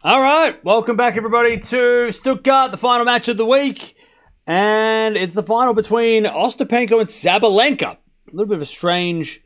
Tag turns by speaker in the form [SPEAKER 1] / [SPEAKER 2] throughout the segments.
[SPEAKER 1] All right, welcome back everybody to Stuttgart, the final match of the week. And it's the final between Ostapenko and Sabalenka. A little bit of a strange,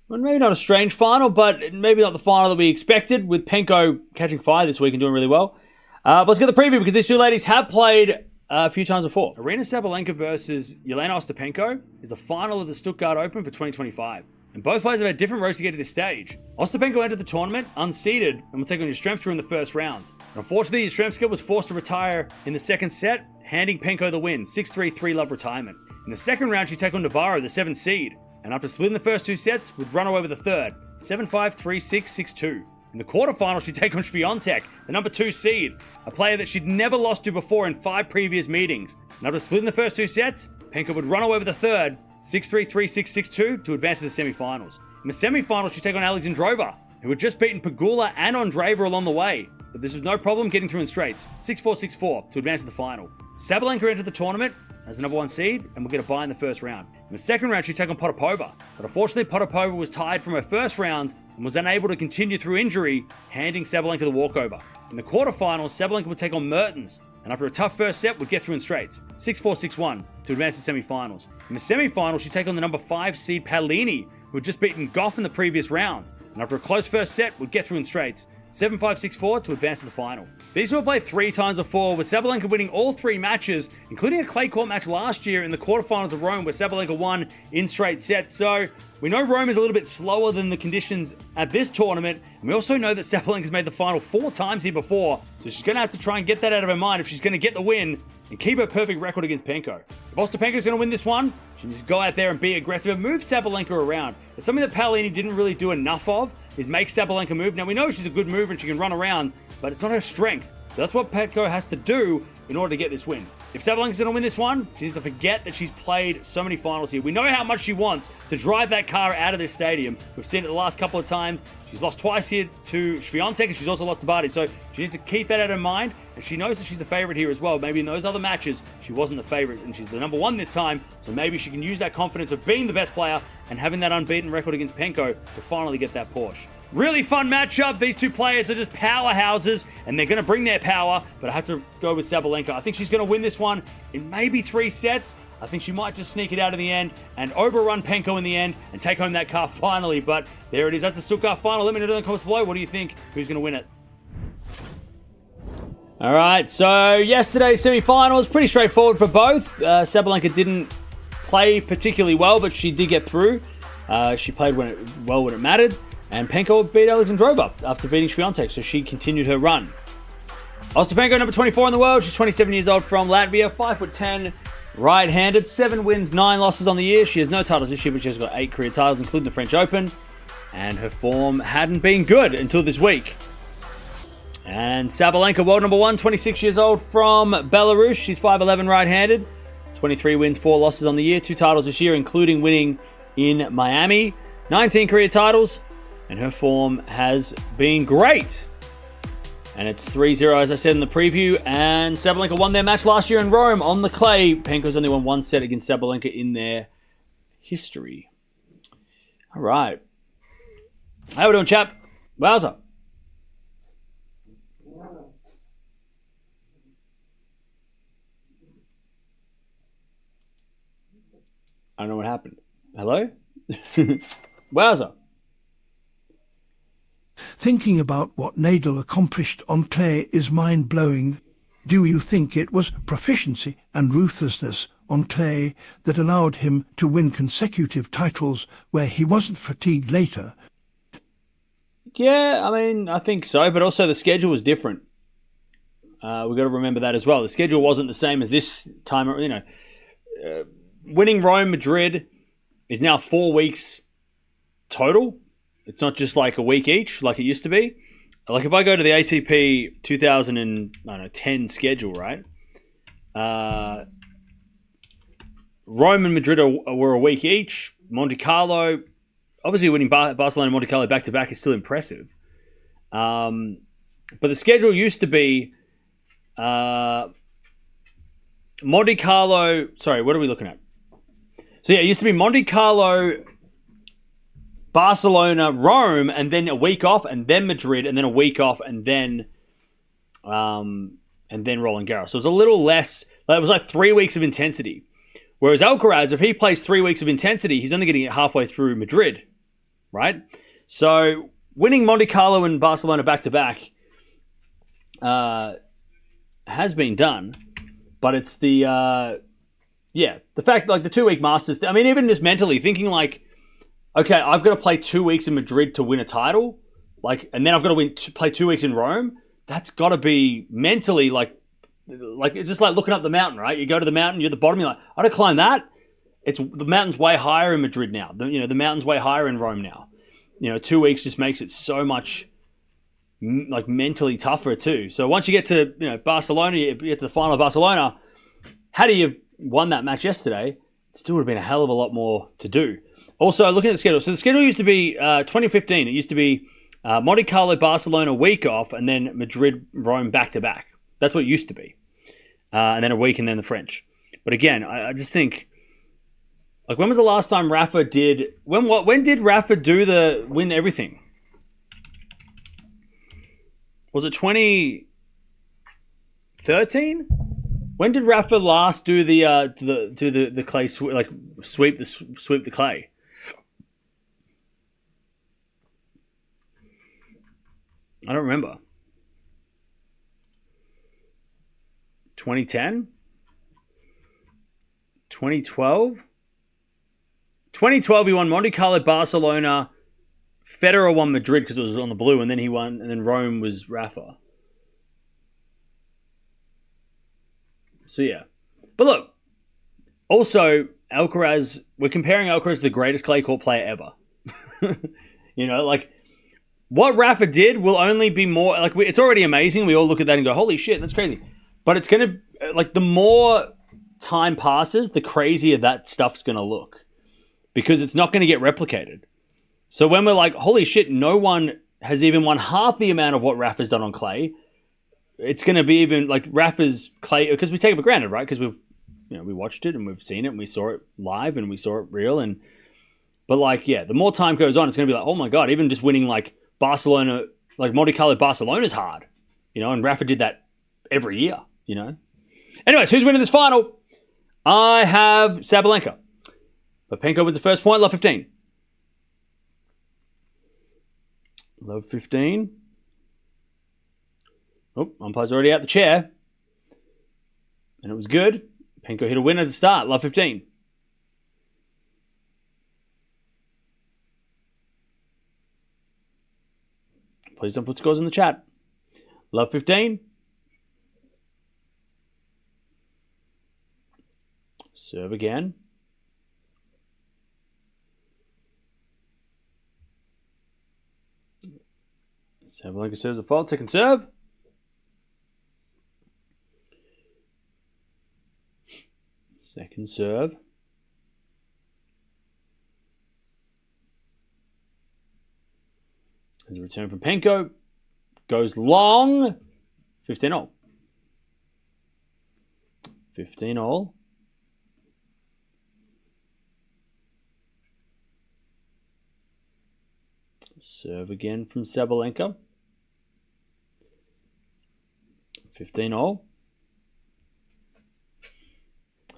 [SPEAKER 1] well, maybe not a strange final, but maybe not the final that we expected, with Penko catching fire this week and doing really well. But let's get the preview, because these two ladies have played a few times before. Aryna Sabalenka versus Jelena Ostapenko is the final of the Stuttgart Open for 2025. And both players have had different roads to get to this stage. Ostapenko entered the tournament unseeded and will take on Yastrzemska in the first round. And unfortunately, Yastrzemska was forced to retire in the second set, handing Penko the win, 6-3, 3-love retirement. In the second round, she'd take on Navarro, the 7th seed, and after splitting the first two sets, would run away with the third, 7-5, 3-6, 6-2. In the quarterfinals, she'd take on Swiatek, the number 2 seed, a player that she'd never lost to before in 5 previous meetings. And after splitting the first two sets, Penko would run away with the third, 6-3, 3-6, 6-2, to advance to the semi-finals. In the semi-finals, she'd take on Alexandra, who had just beaten Pegula and Andreeva along the way, but this was no problem getting through in straights, 6-4, 6-4, to advance to the final. Sabalenka entered the tournament as the number 1 seed and will get a bye in the first round. In the second round, she'd take on Potapova, but unfortunately Potapova was tied from her first round and was unable to continue through injury, handing Sabalenka the walkover. In the quarterfinals, Sabalenka would take on Mertens, and after a tough first set, would get through in straights, 6-4, 6-1, to advance to semi-finals. In the semi-finals, she'd take on the number 5 seed Paolini, who had just beaten Gauff in the previous round, and after a close first set, would get through in straights, 7-5, 6-4, to advance to the final. These two have played 3 times before, with Sabalenka winning all 3 matches, including a clay court match last year in the quarterfinals of Rome, where Sabalenka won in straight sets. So we know Rome is a little bit slower than the conditions at this tournament, and we also know that Sabalenka's made the final 4 times here before, so she's going to have to try and get that out of her mind if she's going to get the win and keep her perfect record against Penko. If Ostapenko's going to win this one, she needs to go out there and be aggressive and move Sabalenka around. It's something that Paolini didn't really do enough of, is make Sabalenka move. Now, we know she's a good mover and she can run around, but it's not her strength. So that's what Penko has to do in order to get this win. If Sabalenka's going to win this one, she needs to forget that she's played so many finals here. We know how much she wants to drive that car out of this stadium. We've seen it the last couple of times. She's lost twice here to Swiatek, and she's also lost to Barty. So she needs to keep that out of mind. And she knows that she's a favorite here as well. Maybe in those other matches, she wasn't the favorite, and she's the number 1 this time. So maybe she can use that confidence of being the best player and having that unbeaten record against Penko to finally get that Porsche. Really fun matchup. These two players are just powerhouses, and they're going to bring their power, but I have to go with Sabalenka. I think she's going to win this one in maybe 3 sets. I think she might just sneak it out in the end and overrun Penko in the end and take home that car finally. But there it is. That's the Stuttgart final. Let me know in the comments below. What do you think? Who's going to win it? All right. So yesterday's semi-final was pretty straightforward for both. Sabalenka didn't play particularly well, but she did get through. She played well when it mattered. And Penko beat Alexandra after beating Swiatek, so she continued her run. Ostapenko, number 24 in the world. She's 27 years old, from Latvia, 5'10", right-handed, 7 wins, 9 losses on the year. She has no titles this year, but she's got 8 career titles, including the French Open. And her form hadn't been good until this week. And Sabalenka, world number 1, 26 years old, from Belarus. She's 5'11", right-handed, 23 wins, 4 losses on the year, 2 titles this year, including winning in Miami. 19 career titles. And her form has been great. And it's 3-0, as I said in the preview. And Sabalenka won their match last year in Rome on the clay. Penko's only won 1 set against Sabalenka in their history. All right. How we doing, chap? Wowza. I don't know what happened. Hello? Wowza.
[SPEAKER 2] Thinking about what Nadal accomplished on clay is mind-blowing. Do you think it was proficiency and ruthlessness on clay that allowed him to win consecutive titles where he wasn't fatigued later?
[SPEAKER 1] Yeah, I mean, I think so, but also the schedule was different. We've got to remember that as well. The schedule wasn't the same as this time. Winning Rome, Madrid is now 4 weeks total. It's not just like a week each like it used to be. Like if I go to the ATP 2010 schedule, right? Rome and Madrid were a week each. Monte Carlo, obviously winning Barcelona and Monte Carlo back-to-back is still impressive. But the schedule used to be Monte Carlo... Sorry, what are we looking at? So yeah, it used to be Monte Carlo, Barcelona, Rome, and then a week off, and then Madrid, and then a week off, and then and then Roland Garros. So it was a little less. It was like 3 weeks of intensity. Whereas Alcaraz, if he plays 3 weeks of intensity, he's only getting it halfway through Madrid, right? So winning Monte Carlo and Barcelona back-to-back has been done, but it's the fact, like the 2 week Masters. I mean, even just mentally thinking like, okay, I've got to play 2 weeks in Madrid to win a title, like, and then I've got to play 2 weeks in Rome. That's got to be mentally like it's just like looking up the mountain, right? You go to the mountain, you're at the bottom, you're like, I got to climb that. The mountain's way higher in Madrid now. The mountain's way higher in Rome now. 2 weeks just makes it so much like mentally tougher too. So once you get to Barcelona, you get to the final of Barcelona. Had you won that match yesterday, it still would have been a hell of a lot more to do. Also, looking at the schedule. So the schedule used to be 2015. It used to be Monte Carlo, Barcelona week off, and then Madrid, Rome back to back. That's what it used to be, and then a week, and then the French. But again, I just think, like, when was the last time Rafa did? When did Rafa do the win everything? Was it 2013? When did Rafa last do the clay sweep the clay? I don't remember. 2010? 2012? 2012 he won Monte Carlo, Barcelona. Federer won Madrid because it was on the blue, and then he won, and then Rome was Rafa. So yeah. But look, also Alcaraz, we're comparing Alcaraz to the greatest clay court player ever. Like, what Rafa did will only be more, like, it's already amazing. We all look at that and go, holy shit, that's crazy. But it's going to, like, the more time passes, the crazier that stuff's going to look. Because it's not going to get replicated. So when we're like, holy shit, no one has even won half the amount of what Rafa's done on clay, it's going to be even, like, Rafa's clay, because we take it for granted, right? Because we watched it and we've seen it and we saw it live and we saw it real. But, like, yeah, the more time goes on, it's going to be like, oh my God, even just winning, like, Barcelona, like Monte Carlo, Barcelona's hard, and Rafa did that every year, Anyways, who's winning this final? I have Sabalenka. Ostapenko wins the first point, love 15. Love 15. Oh, umpire's already out the chair. And it was good. Penko hit a winner to start, love 15. Please don't put scores in the chat. Love 15. Serve again. Sabalenka serves a fault. Second serve. Second serve. There's a return from Penko. Goes long. 15-all. 15-all. Serve again from Sabalenka. 15-all.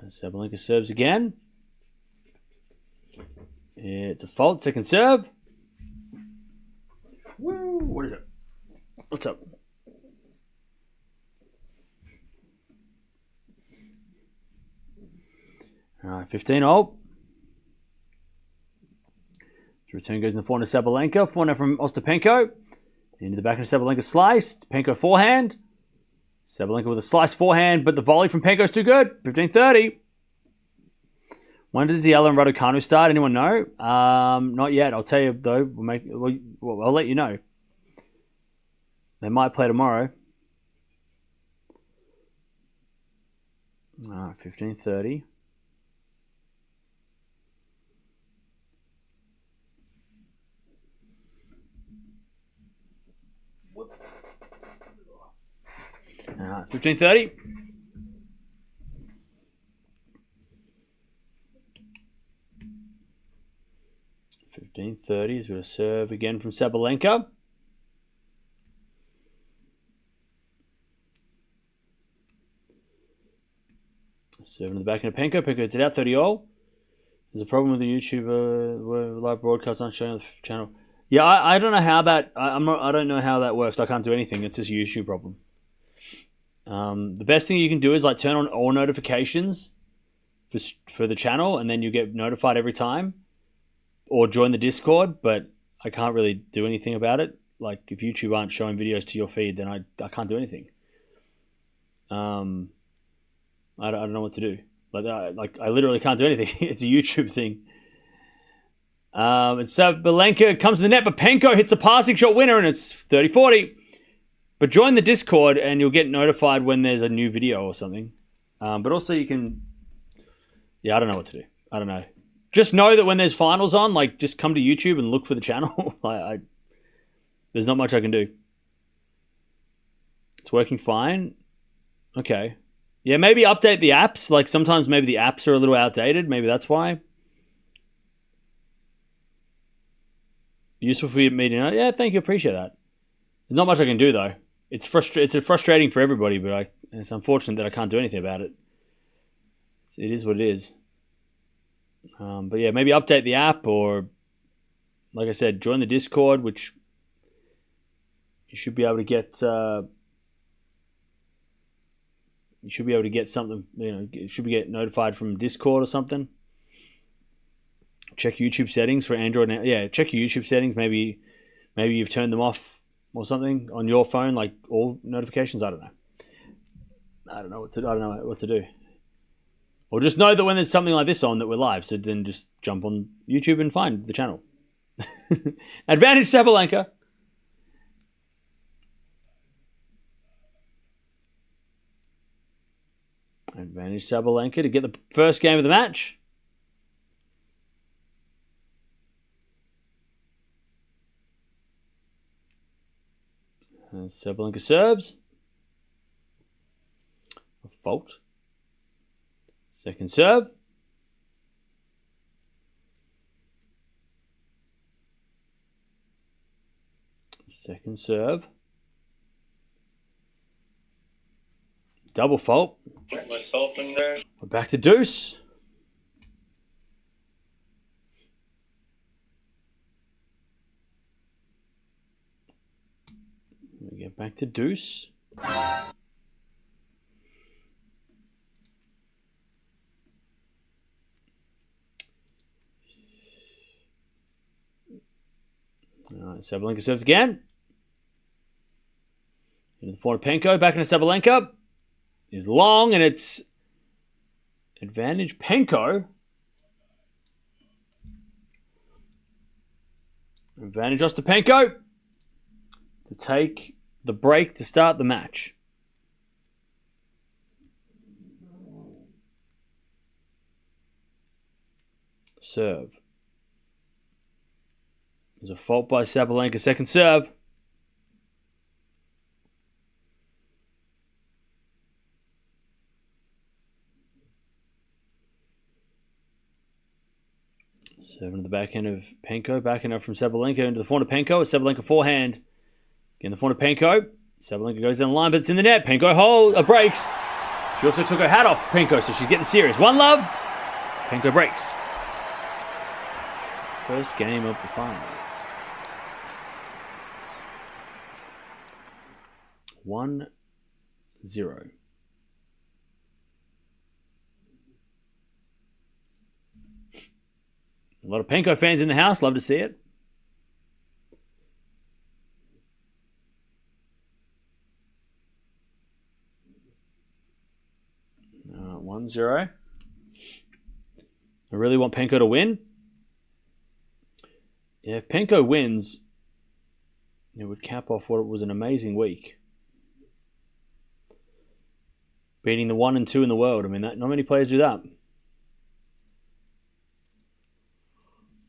[SPEAKER 1] Sabalenka serves again. It's a fault. Second serve. Woo! What is it? What's up? All right, 15-all. The return goes in the forehand of Sabalenka. Forehand from Ostapenko. Into the back of Sabalenka slice. Penko forehand. Sabalenka with a slice forehand, but the volley from Penko is too good. 15-30. When does the Eala and Raducanu start? Anyone know? Not yet. I'll tell you though. I'll let you know. They might play tomorrow. 15-30. All right, 15-30. Is going to serve again from Sabalenka. Serving the backhand of Penko. Penko hits it out 30-all. There's a problem with the YouTube live broadcast not showing on the channel. Yeah, I don't know how that. I don't know how that works. I can't do anything. It's just a YouTube problem. The best thing you can do is like turn on all notifications for the channel, and then you get notified every time, or join the Discord. But I can't really do anything about it. Like if YouTube aren't showing videos to your feed, then I can't do anything. I don't know what to do. I literally can't do anything. It's a YouTube thing. Sabalenka comes to the net, but Penko hits a passing shot winner, and it's 30-40. But join the Discord, and you'll get notified when there's a new video or something. But also you can... Yeah, I don't know what to do. I don't know. Just know that when there's finals on, like, just come to YouTube and look for the channel. There's not much I can do. It's working fine. Okay. Yeah, maybe update the apps. Like, sometimes maybe the apps are a little outdated. Maybe that's why. Useful for you meeting. Yeah, thank you. Appreciate that. There's not much I can do, though. It's frustrating for everybody, but it's unfortunate that I can't do anything about it. It is what it is. But yeah, maybe update the app, or, like I said, join the Discord, which you should be able to get... You should be able to get something, you should get notified from Discord or something. Check YouTube settings for Android. Yeah, check your YouTube settings. Maybe you've turned them off or something on your phone, like all notifications. I don't know. I don't know what to do. Or just know that when there's something like this on, that we're live. So then just jump on YouTube and find the channel. Advantage Sabalenka. Advantage Sabalenka to get the first game of the match. And Sabalenka serves. A fault. Second serve. Second serve. Double fault.
[SPEAKER 3] Myself in there.
[SPEAKER 1] We're back to deuce. We get back to deuce. All right, Sabalenka serves again. Into the forward Penko, back into Sabalenka. Is long, and it's advantage Penko. Advantage Ostapenko to take the break to start the match. Serve. There's a fault by Sabalenka. Second serve. Seven to the backhand of Penko. Backhand up from Sabalenka into the forehand of Penko. A Sabalenka forehand. Again, the forehand of Penko. Sabalenka goes down the line, but it's in the net. Penko breaks. She also took her hat off Penko, so she's getting serious. 1-love. Penko breaks. First game of the final. 1-0. A lot of Penko fans in the house. Love to see it. All right, 1-0. I really want Penko to win. Yeah, if Penko wins, it would cap off what was an amazing week. Beating the 1 and 2 in the world. I mean, not many players do that.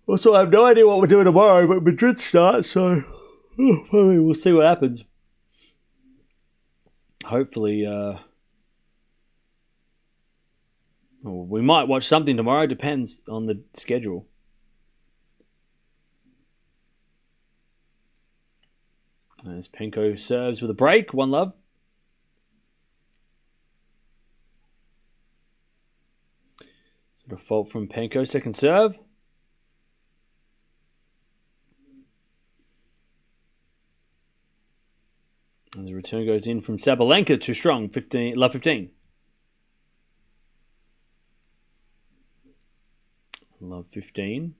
[SPEAKER 1] Also, I have no idea what we're doing tomorrow, but Madrid starts, so probably we'll see what happens. Hopefully, we might watch something tomorrow. Depends on the schedule. As Penko serves with a break. 1-love. fault from Penko, second serve. And the return goes in from Sabalenka, too strong, love 15. Love 15.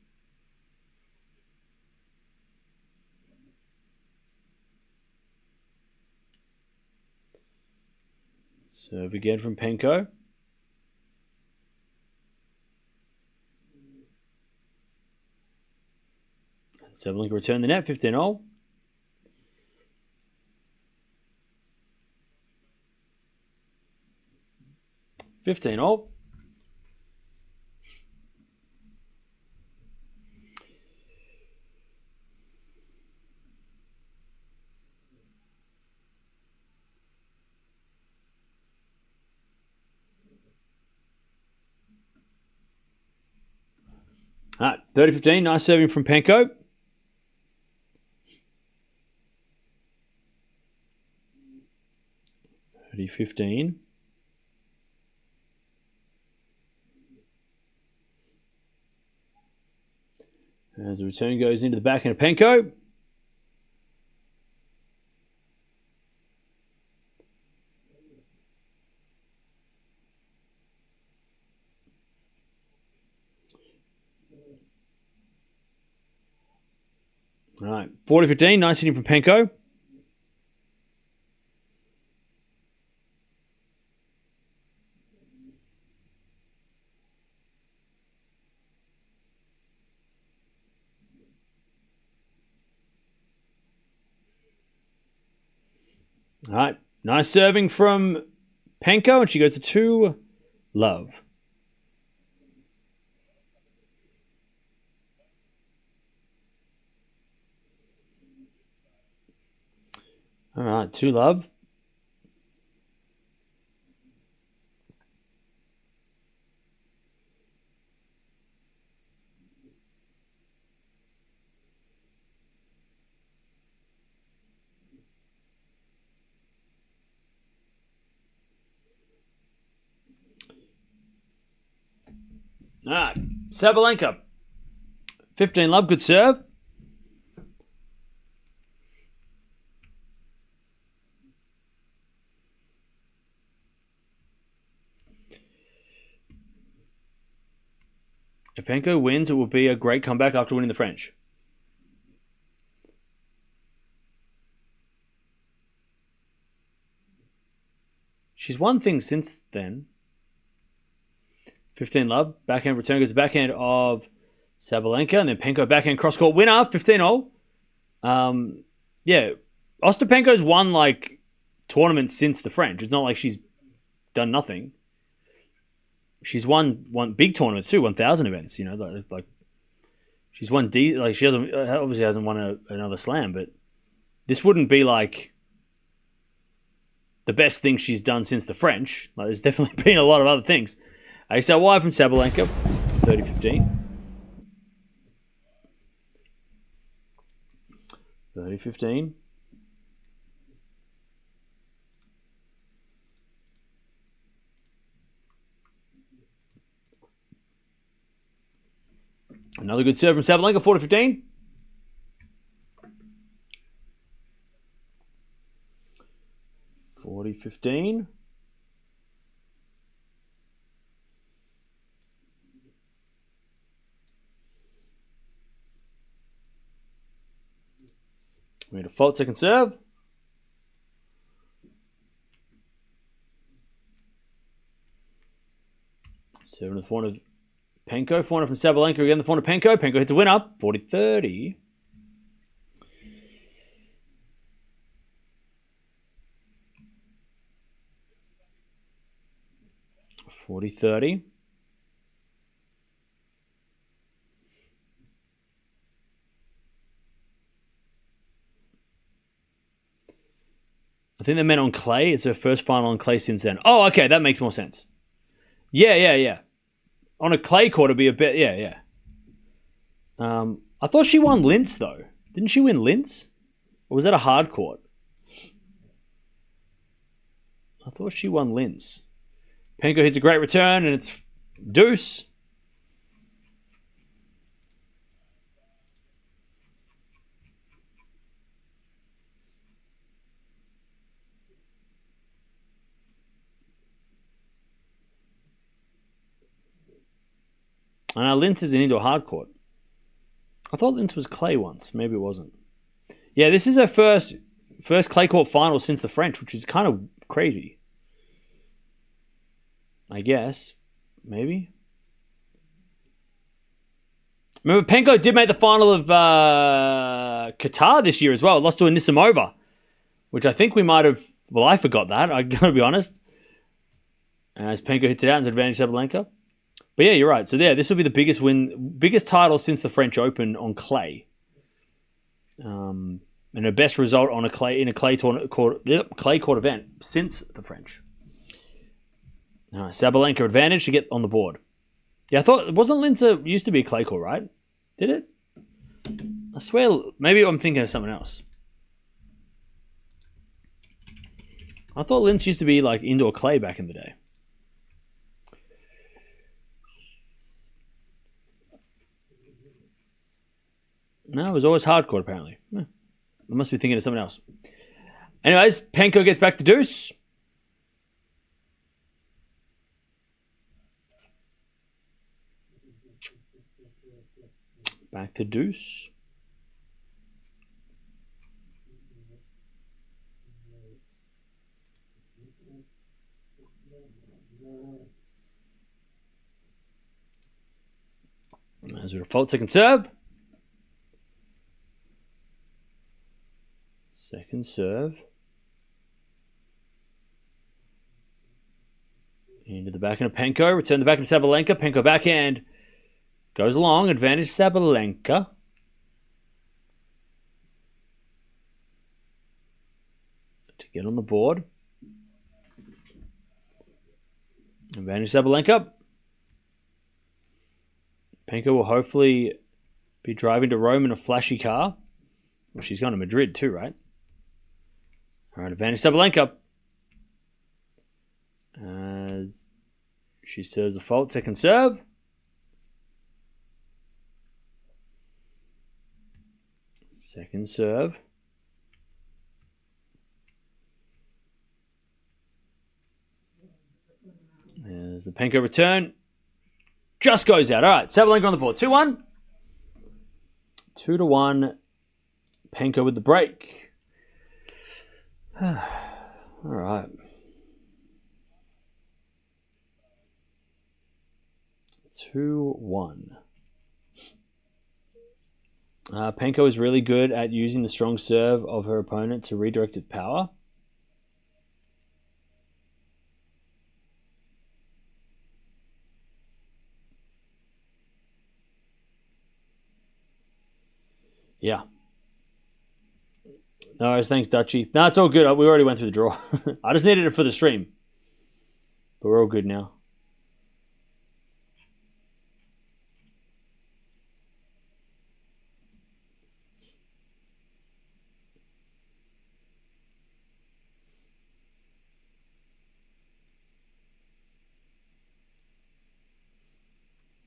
[SPEAKER 1] Serve again from Penko. And Sabalenka return the net, 15-all. All. All right, 30-15. Nice serving from Penko. (30-15). As the return goes into the backhand of Penko. All right, 40-15. Nice hitting from Penko. All right, nice serving from Penko, and she goes to 2-love. All right, 2-love. All right, Sabalenka. 15-love, good serve. If Penko wins, it will be a great comeback after winning the French. She's won things since then. 15-love. Backhand return goes to backhand of Sabalenka. And then Penko backhand cross-court winner. 15-all. Yeah. Ostapenko's won, like, tournaments since the French. It's not like she's done nothing. She's won big tournaments too, 1,000 events. You know, like she's won she obviously hasn't won another slam, but this wouldn't be like the best thing she's done since the French. Like, there's definitely been a lot of other things. So wide from Sabalenka, 30-15. 30-15. Another good serve from Sabalenka, 40-15. Made a fault, second serve. Serving the forehand of Penko. Forehand from Sabalenka again. The forehand of Penko. Penko hits a winner. 40-30. I think they meant on clay. It's her first final on clay since then. Oh, okay. That makes more sense. Yeah. On a clay court, it'd be a bit... Yeah. I thought she won Linz, though. Didn't she win Linz? Or was that a hard court? I thought she won Linz. Penko hits a great return, and it's deuce. And our Linz is an indoor hard court. I thought Linz was clay once. Maybe it wasn't. Yeah, this is her first clay court final since the French, which is kind of crazy. I guess. Maybe. Remember, Penko did make the final of Qatar this year as well. Lost to Anisimova, which I think we might have... Well, I forgot that. I got to be honest. As Penko hits it out and advantage Sabalenka. But yeah, you're right. So yeah, this will be the biggest title since the French Open on clay. And her best result on in a clay court event since the French. Sabalenka advantage to get on the board. Yeah, I thought, wasn't Linz used to be a clay court, right? Did it? I swear, maybe I'm thinking of something else. I thought Linz used to be like indoor clay back in the day. No, it was always hardcourt, apparently. I must be thinking of something else. Anyways, Penko gets back to deuce. Back to deuce. As we default second serve. Second serve. Into the backhand of Penko. Return the backhand to Sabalenka. Penko backhand. Goes along. Advantage Sabalenka. To get on the board. Advantage Sabalenka. Penko will hopefully be driving to Rome in a flashy car. Well, she's going to Madrid too, right? All right, advantage Sabalenka. As she serves a fault, second serve. Second serve. There's the Penko return. Just goes out. All right, Sabalenka on the board. 2-1. 2-1. Penko with the break. All right. Two, 1. Penko is really good at using the strong serve of her opponent to redirect its power. Yeah. No worries, thanks, Dutchy. No, it's all good. We already went through the draw. I just needed it for the stream. But we're all good now.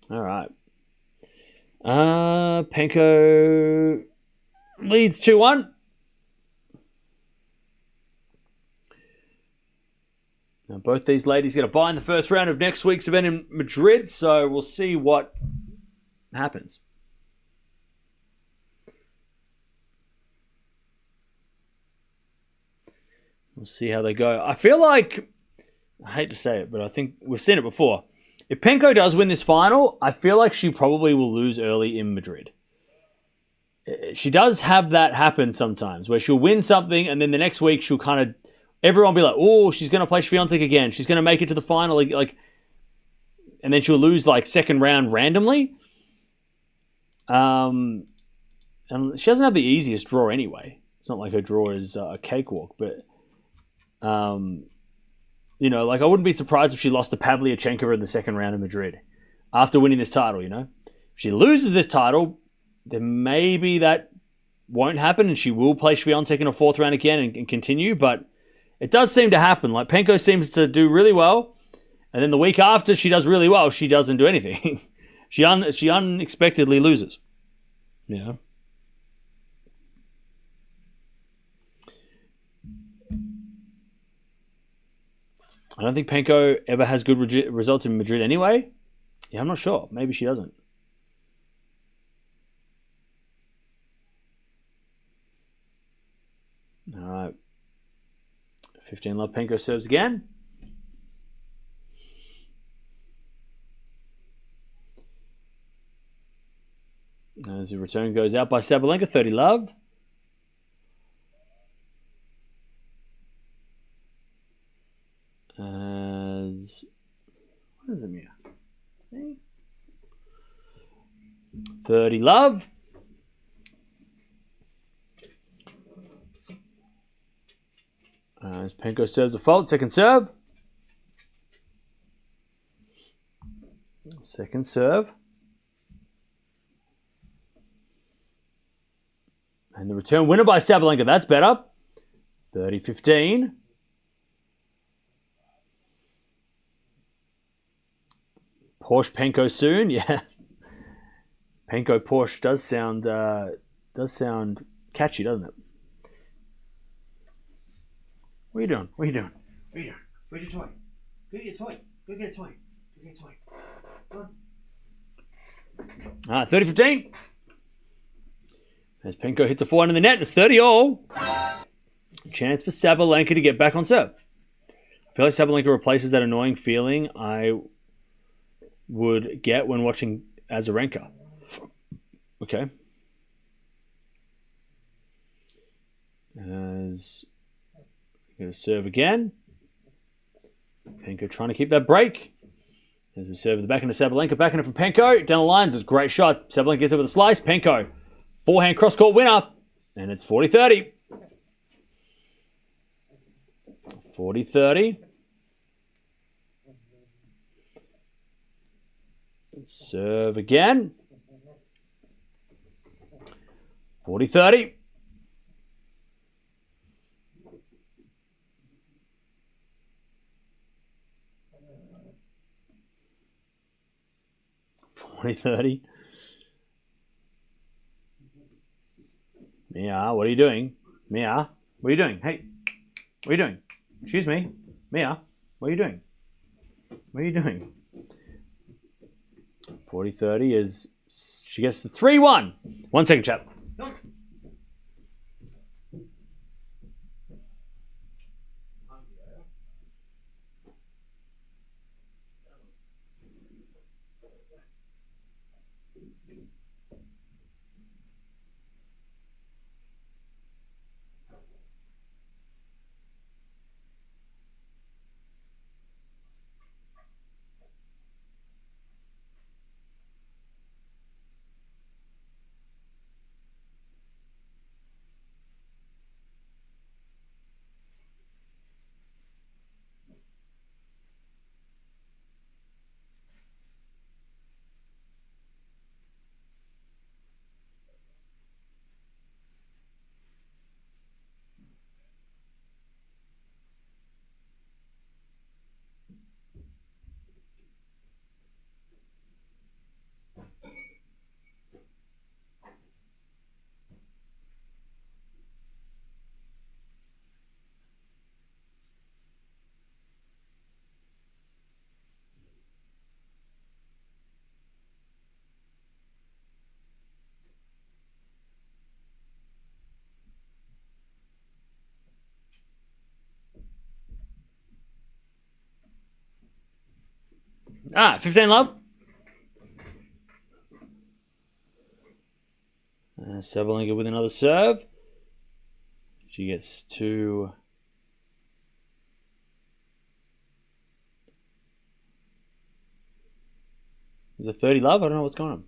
[SPEAKER 1] All right. Penko leads 2-1. Now, both these ladies get a bye in the first round of next week's event in Madrid, so we'll see what happens. We'll see how they go. I feel like, I hate to say it, but I think we've seen it before. If Penko does win this final, I feel like she probably will lose early in Madrid. She does have that happen sometimes, where she'll win something and then the next week she'll kind of, everyone will be like, oh, she's going to play Swiatek again. She's going to make it to the final. Like, and then she'll lose like second round randomly. And she doesn't have the easiest draw anyway. It's not like her draw is a cakewalk, but you know, like I wouldn't be surprised if she lost to Pavlyuchenkova in the second round of Madrid after winning this title, you know. If she loses this title, then maybe that won't happen and she will play Swiatek in a fourth round again and continue, but it does seem to happen. Like Penko seems to do really well, and then the week after she does really well, she doesn't do anything. she unexpectedly loses. You know? I don't think Penko ever has good results in Madrid anyway. Yeah, I'm not sure. Maybe she doesn't. All right. 15-love. Penko serves again. As the return goes out by Sabalenka, 30-love. As what is it, Mia? 30-love. As Penko serves a fault, second serve. Second serve. And the return winner by Sabalenka. That's better. 30-15. Porsche Penko soon. Yeah. Penko Porsche does sound catchy, doesn't it? What are you doing? What are you doing? What are you doing? Where's your toy? Go get your toy. Go get a toy. Go get a toy. Go on. 30-15. As Penko hits a forehand in the net, it's 30-all. Chance for Sabalenka to get back on serve. I feel like Sabalenka replaces that annoying feeling I would get when watching Azarenka. Okay. As going to serve again. Penko trying to keep that break. As we serve at the back end of Sabalenka, back end from Penko. Down the lines, it's a great shot. Sabalenka gets it with a slice. Penko, forehand cross-court winner. And it's 40-30. 40-30. Serve again. 40-30. Mia, what are you doing? Mia, what are you doing? Hey, what are you doing? Excuse me. Mia, what are you doing? What are you doing? 40-30 is she gets the 3-1. 1 second, chap. Ah, 15 love. Sabalenka with another serve. She gets to... Is it 30 love? I don't know what's going on.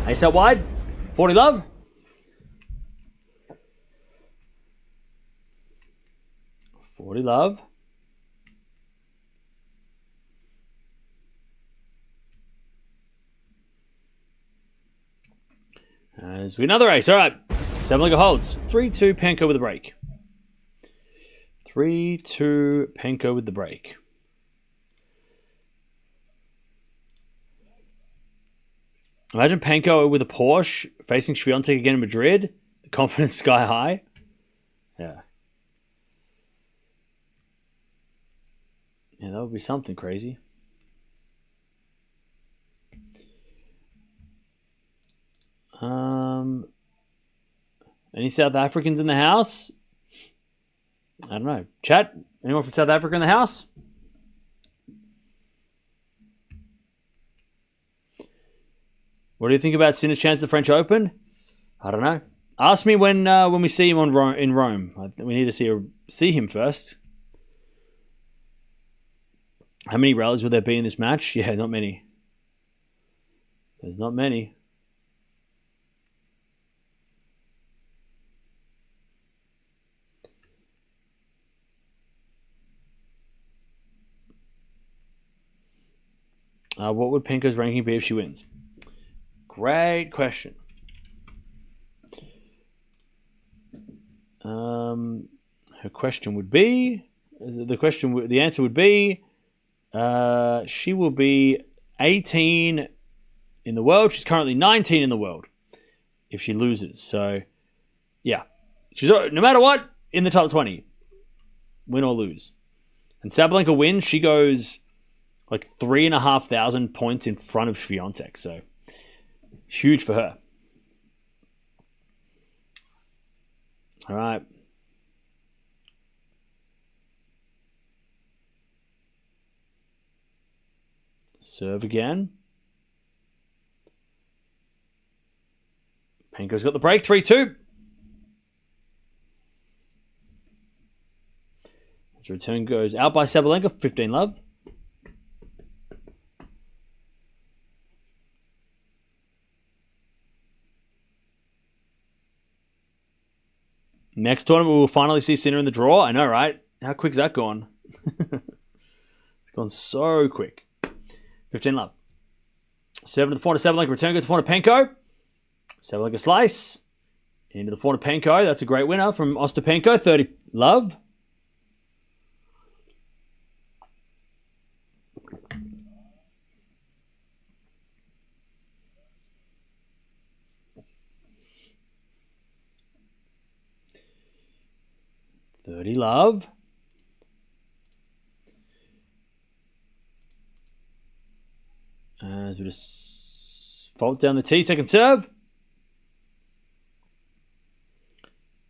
[SPEAKER 1] Ace out wide. 40 love. 40 love. As we another ace. All right. Sabalenka holds. 3-2 Penko with a break. 3-2 Penko with the break. Imagine Penko with a Porsche facing Swiatek again in Madrid. The confidence sky high. Yeah. Yeah, that would be something crazy. Any South Africans in the house? I don't know. Chat? Anyone from South Africa in the house? What do you think about Sinner's chance at the French Open? I don't know. Ask me when we see him in Rome. We need to see him first. How many rallies will there be in this match? Yeah, not many. There's not many. What would Penko's ranking be if she wins? Great question. Her question would be, the answer would be, she will be 18 in the world. She's currently 19 in the world if she loses. So, yeah, she's no matter what in the top 20, win or lose. And Sabalenka wins, she goes like 3,500 points in front of Swiatek. So, huge for her. All right. Serve again. Penko's got the break. 3-2. The return goes out by Sabalenka. 15 love. Next tournament, we will finally see Sinner in the draw. I know, right? How quick's that gone? It's gone so quick. 15 love. 7 to the 4 to Sabalenka. Return goes to 4 to Penko. Sabalenka slice. Into the 4 to Penko. That's a great winner from Ostapenko. 30 love. $30 love. As we just fault down the tee. Second serve.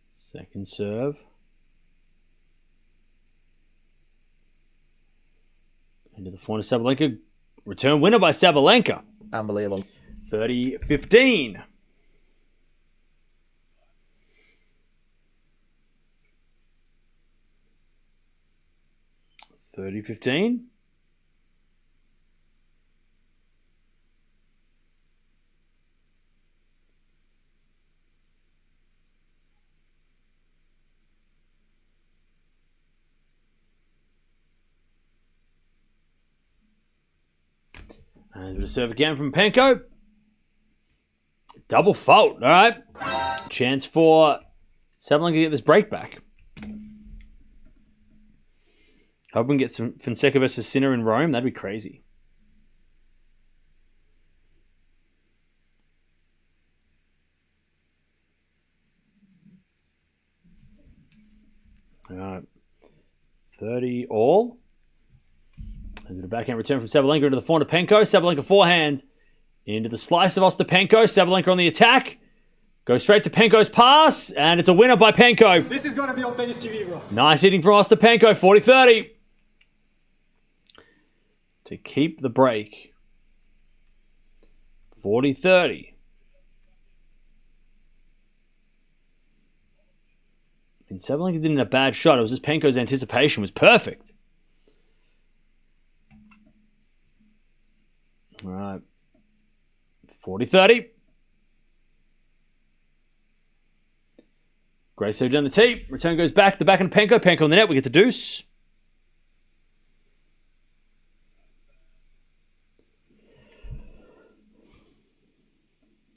[SPEAKER 1] Second serve. Into the 4 to Sabalenka. Return winner by Sabalenka.
[SPEAKER 3] Unbelievable.
[SPEAKER 1] 30-15. $30-15. And we'll serve again from Penko. Double fault, all right. Chance for Sabalenka to get this break back. Hope we can get some Fonseca versus Sinner in Rome. That'd be crazy. All right. 30 all. And the backhand return from Sabalenka into the forehand to Penko. Sabalenka forehand into the slice of Ostapenko. Sabalenka on the attack. Goes straight to Penko's pass. And it's a winner by Penko.
[SPEAKER 4] This is going to be on tennis TV, bro.
[SPEAKER 1] Nice hitting from Ostapenko. 40-30. To keep the break. 40-30. And Sabalenka didn't a bad shot. It was just Penko's anticipation was perfect. All right. 40-30. Great serve down the tee. Return goes back. The backhand Penko. Penko on the net. We get the deuce.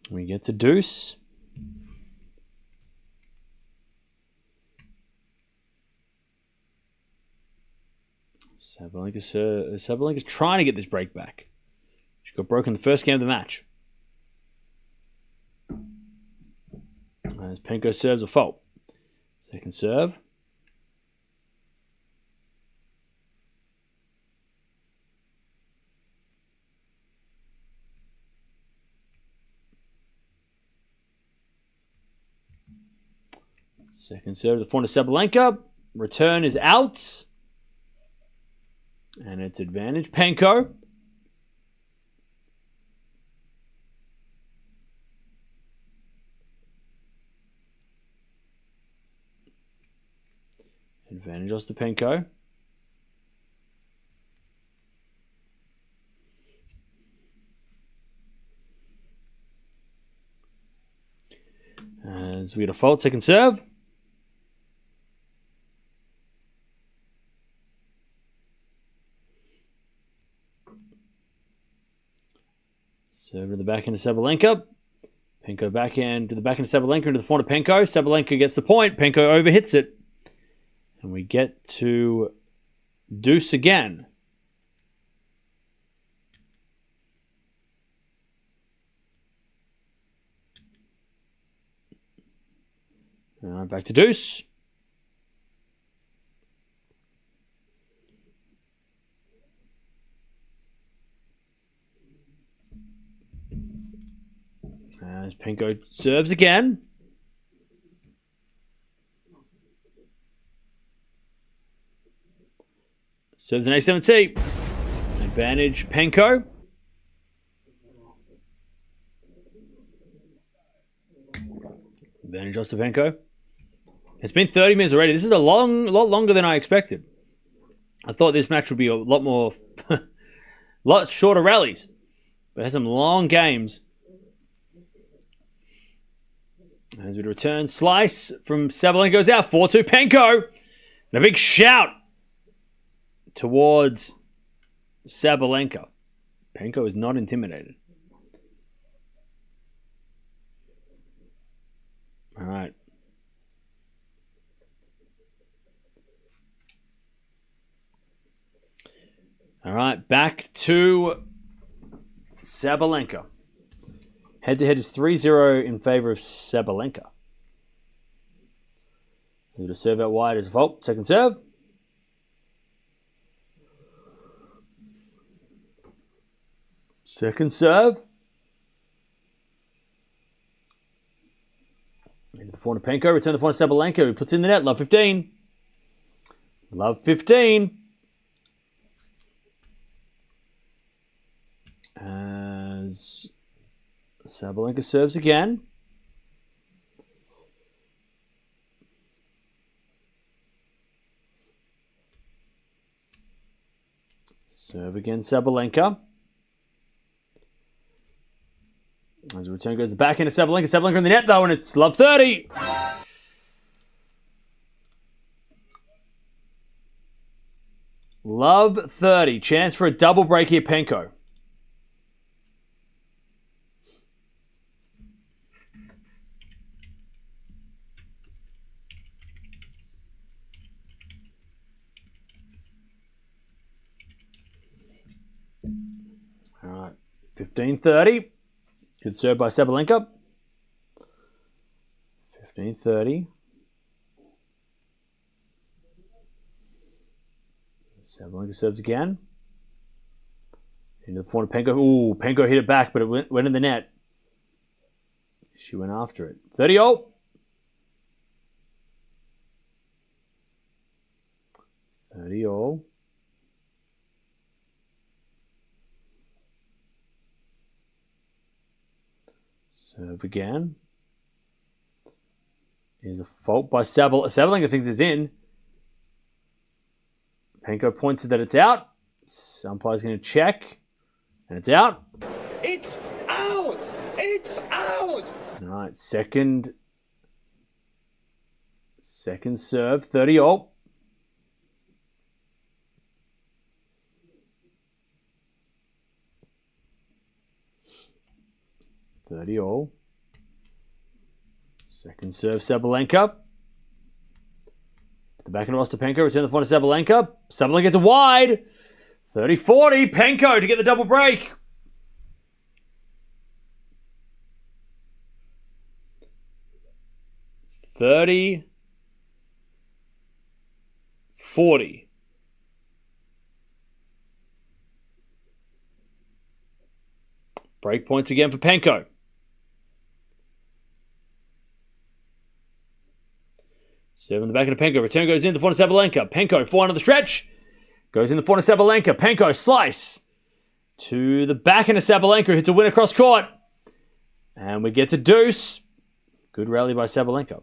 [SPEAKER 1] We get to deuce. Sabalenka's trying to get this break back. She got broken the first game of the match. As Penko serves a fault. Second serve. Second serve to the forehand of Sabalenka. Return is out. And it's advantage Penko. Advantage Ostapenko. As we get a fault, second serve. Serve to the backhand of Sabalenka. Penko backhand to the backhand of Sabalenka into the forehand of Penko. Sabalenka gets the point. Penko overhits it. And we get to deuce again. Back to deuce. As Penko serves again. Serves an A7T. Advantage Penko. Advantage Ostapenko. It's been 30 minutes already. This is a lot longer than I expected. I thought this match would be a lot more, lot shorter rallies. But it has some long games. As we return, slice from Sabalenka goes out. 4-2 Penko. And a big shout towards Sabalenka. Penko is not intimidated. All right. All right, back to Sabalenka. Head-to-head is 3-0 in favor of Sabalenka. To serve out wide as a fault. Second serve. Second serve. Into the forehand of Penko. Return to the forehand of Sabalenka, who puts in the net. Love 15. Love 15. As Sabalenka serves again. Serve again, Sabalenka. As the return goes to the backhand of Sabalenka. Sabalenka in the net, though, and it's love 30. Love 30. Chance for a double break here, Penko. All right, 15-30. Good serve by Sabalenka. 15-30. Sabalenka serves again. Into the forehand of Penko. Ooh, Penko hit it back, but it went in the net. She went after it. 30-0. 30-0. Serve again. Here's a fault by Sabalenka. Sabalenka thinks it's in. Penko points that it's out. Umpire's going to check. And it's out.
[SPEAKER 3] It's out! It's out!
[SPEAKER 1] All right, second serve, 30-0. Second serve, Sabalenka. The backhand of Ostapenko, return the front of Sabalenka. Sabalenka gets a wide. 30-40, Penko to get the double break. $30-40. Break points again for Penko. Serve in the back of Penko. Return goes in the front of Sabalenka. Penko, forehand of the stretch. Goes in the front of Sabalenka. Penko, slice. To the back end of Sabalenka. Hits a win across court. And we get to deuce. Good rally by Sabalenka.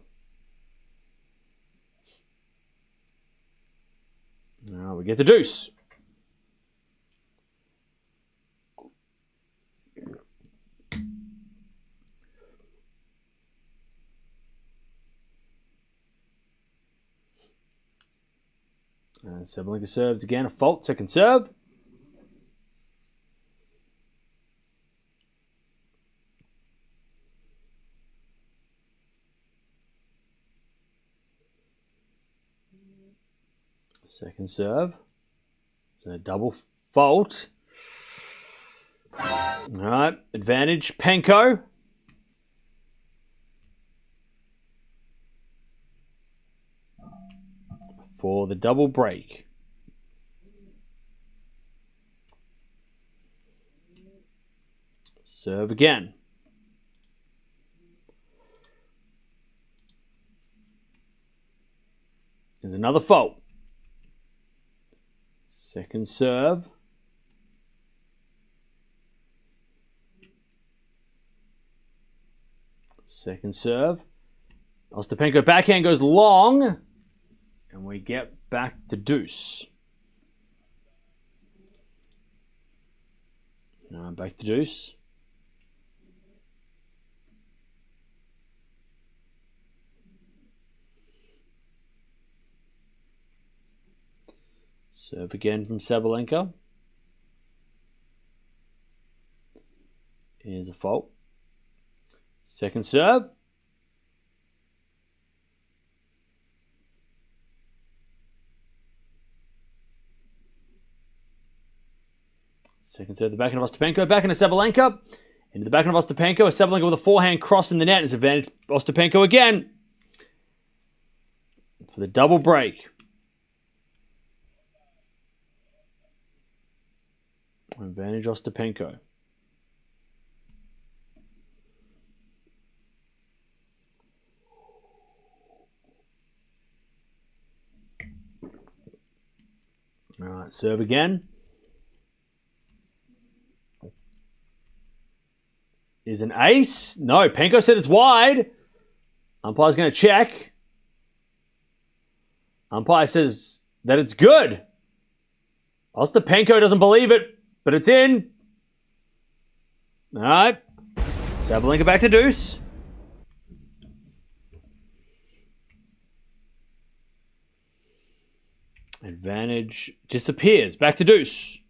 [SPEAKER 1] Now we get to deuce. And Sabalenka serves again, a fault, second serve. Second serve. So a double fault. All right, advantage, Penko. For the double break. Serve again. There's another fault. Second serve. Second serve. Ostapenko backhand goes long. And we get back to deuce. Back to deuce. Serve again from Sabalenka. Here's a fault. Second serve. Second serve, the backhand of Ostapenko. Backhand of Sabalenka. Into the backhand of Ostapenko. Sabalenka with a forehand cross in the net. It's advantage Ostapenko again. For the double break. Advantage Ostapenko. All right, serve again. Is an ace? No, Penko said it's wide. Umpire's going to check. Umpire says that it's good. Ostapenko doesn't believe it, but it's in. All right. Sabalenka back to deuce. Advantage disappears. Back to deuce.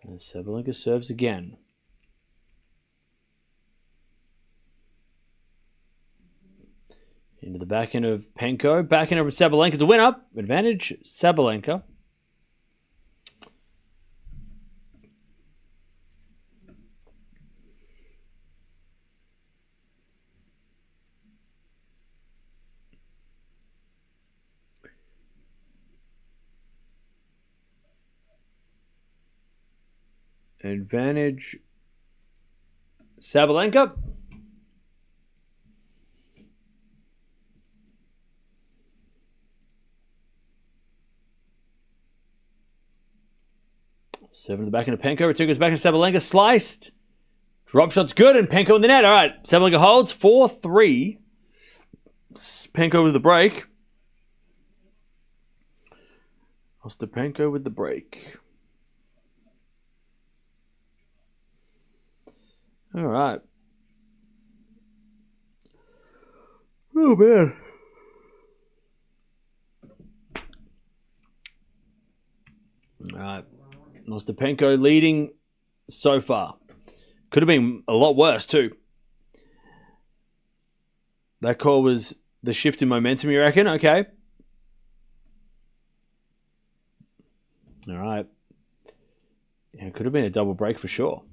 [SPEAKER 1] And Sabalenka serves again. Into the back end of Penko. Back end of Sabalenka's a winner. Advantage Sabalenka. Advantage Sabalenka. Seven to the back end of Penko. Return goes back into Sabalenka. Sliced. Drop shot's good and Penko in the net. All right. Sabalenka holds 4-3. Penko with the break. Ostapenko with the break. All right. Oh, man. All right. Ostapenko leading so far. Could have been a lot worse, too. That call was the shift in momentum, you reckon? Okay. All right. Yeah, it could have been a double break for sure.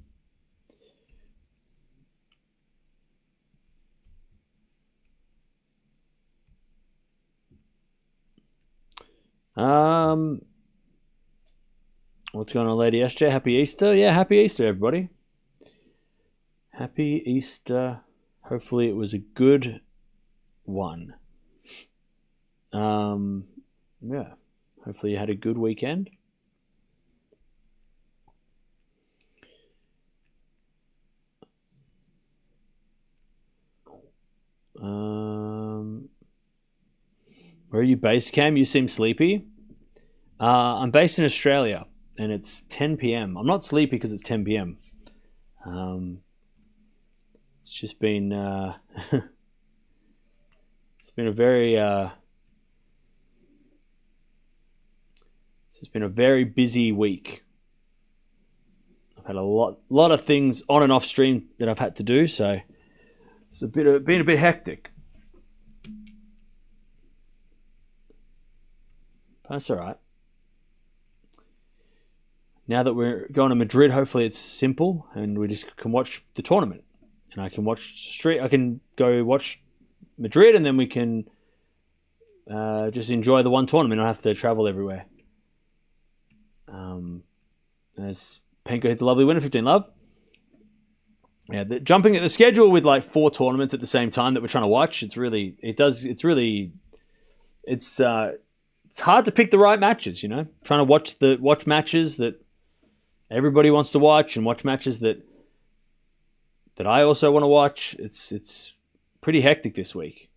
[SPEAKER 1] What's going on, Lady SJ? Happy Easter. Yeah, happy Easter, everybody. Happy Easter. Hopefully it was a good one. Yeah. Hopefully you had a good weekend. Where are you based, Cam? You seem sleepy. I'm based in Australia, and it's 10 p.m. I'm not sleepy because it's 10 p.m. It's just been it's been a very it's been a very busy week. I've had a lot of things on and off stream that I've had to do, so it's been a bit hectic. That's all right. Now that we're going to Madrid, hopefully it's simple and we just can watch the tournament. And I can I can go watch Madrid, and then we can just enjoy the one tournament. I don't have to travel everywhere. As Penko hits a lovely winner, 15 love. Yeah, jumping at the schedule with like 4 tournaments at the same time that we're trying to watch, it's hard to pick the right matches, you know? Trying to watch matches that everybody wants to watch and watch matches that I also want to watch. It's pretty hectic this week.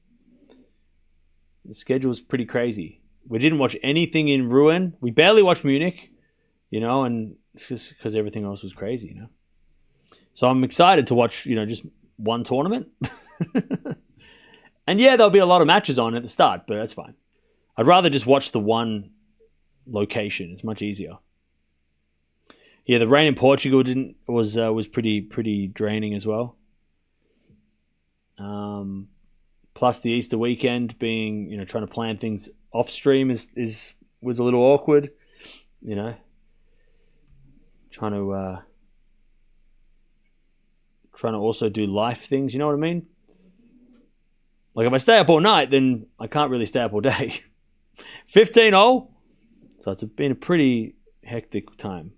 [SPEAKER 1] The schedule's pretty crazy. We didn't watch anything in Rouen. We barely watched Munich, you know, and it's just because everything else was crazy, you know? So I'm excited to watch, you know, just one tournament. And yeah, there'll be a lot of matches on at the start, but that's fine. I'd rather just watch the one location. It's much easier. Yeah, the rain in Portugal was pretty draining as well. Plus the Easter weekend being, you know, trying to plan things off stream was a little awkward, you know. Trying to also do life things, you know what I mean? Like if I stay up all night, then I can't really stay up all day. 15-0. So it's been a pretty hectic time.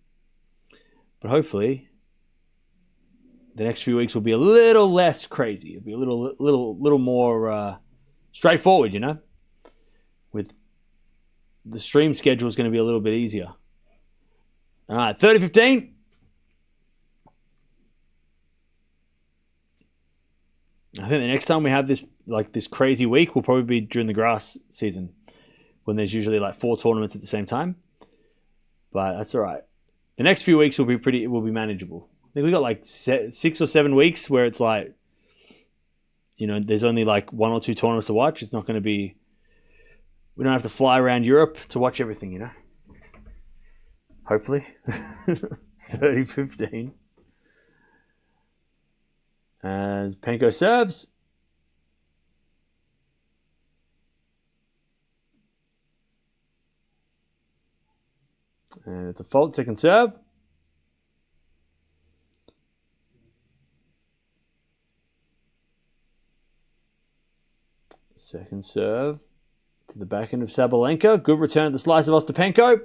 [SPEAKER 1] But hopefully the next few weeks will be a little less crazy. It'll be a little more straightforward, you know? With the stream schedule is going to be a little bit easier. All right, 30-15. I think the next time we have this crazy week will probably be during the grass season, when there's usually like 4 tournaments at the same time. But that's all right. The next few weeks will be manageable. I think we got like 6 or 7 weeks where it's like, you know, there's only like 1 or 2 tournaments to watch. It's not going to be, we don't have to fly around Europe to watch everything, you know. Hopefully. 30-15. As Penko serves. And it's a fault, second serve. Second serve to the back end of Sabalenka. Good return at the slice of Ostapenko.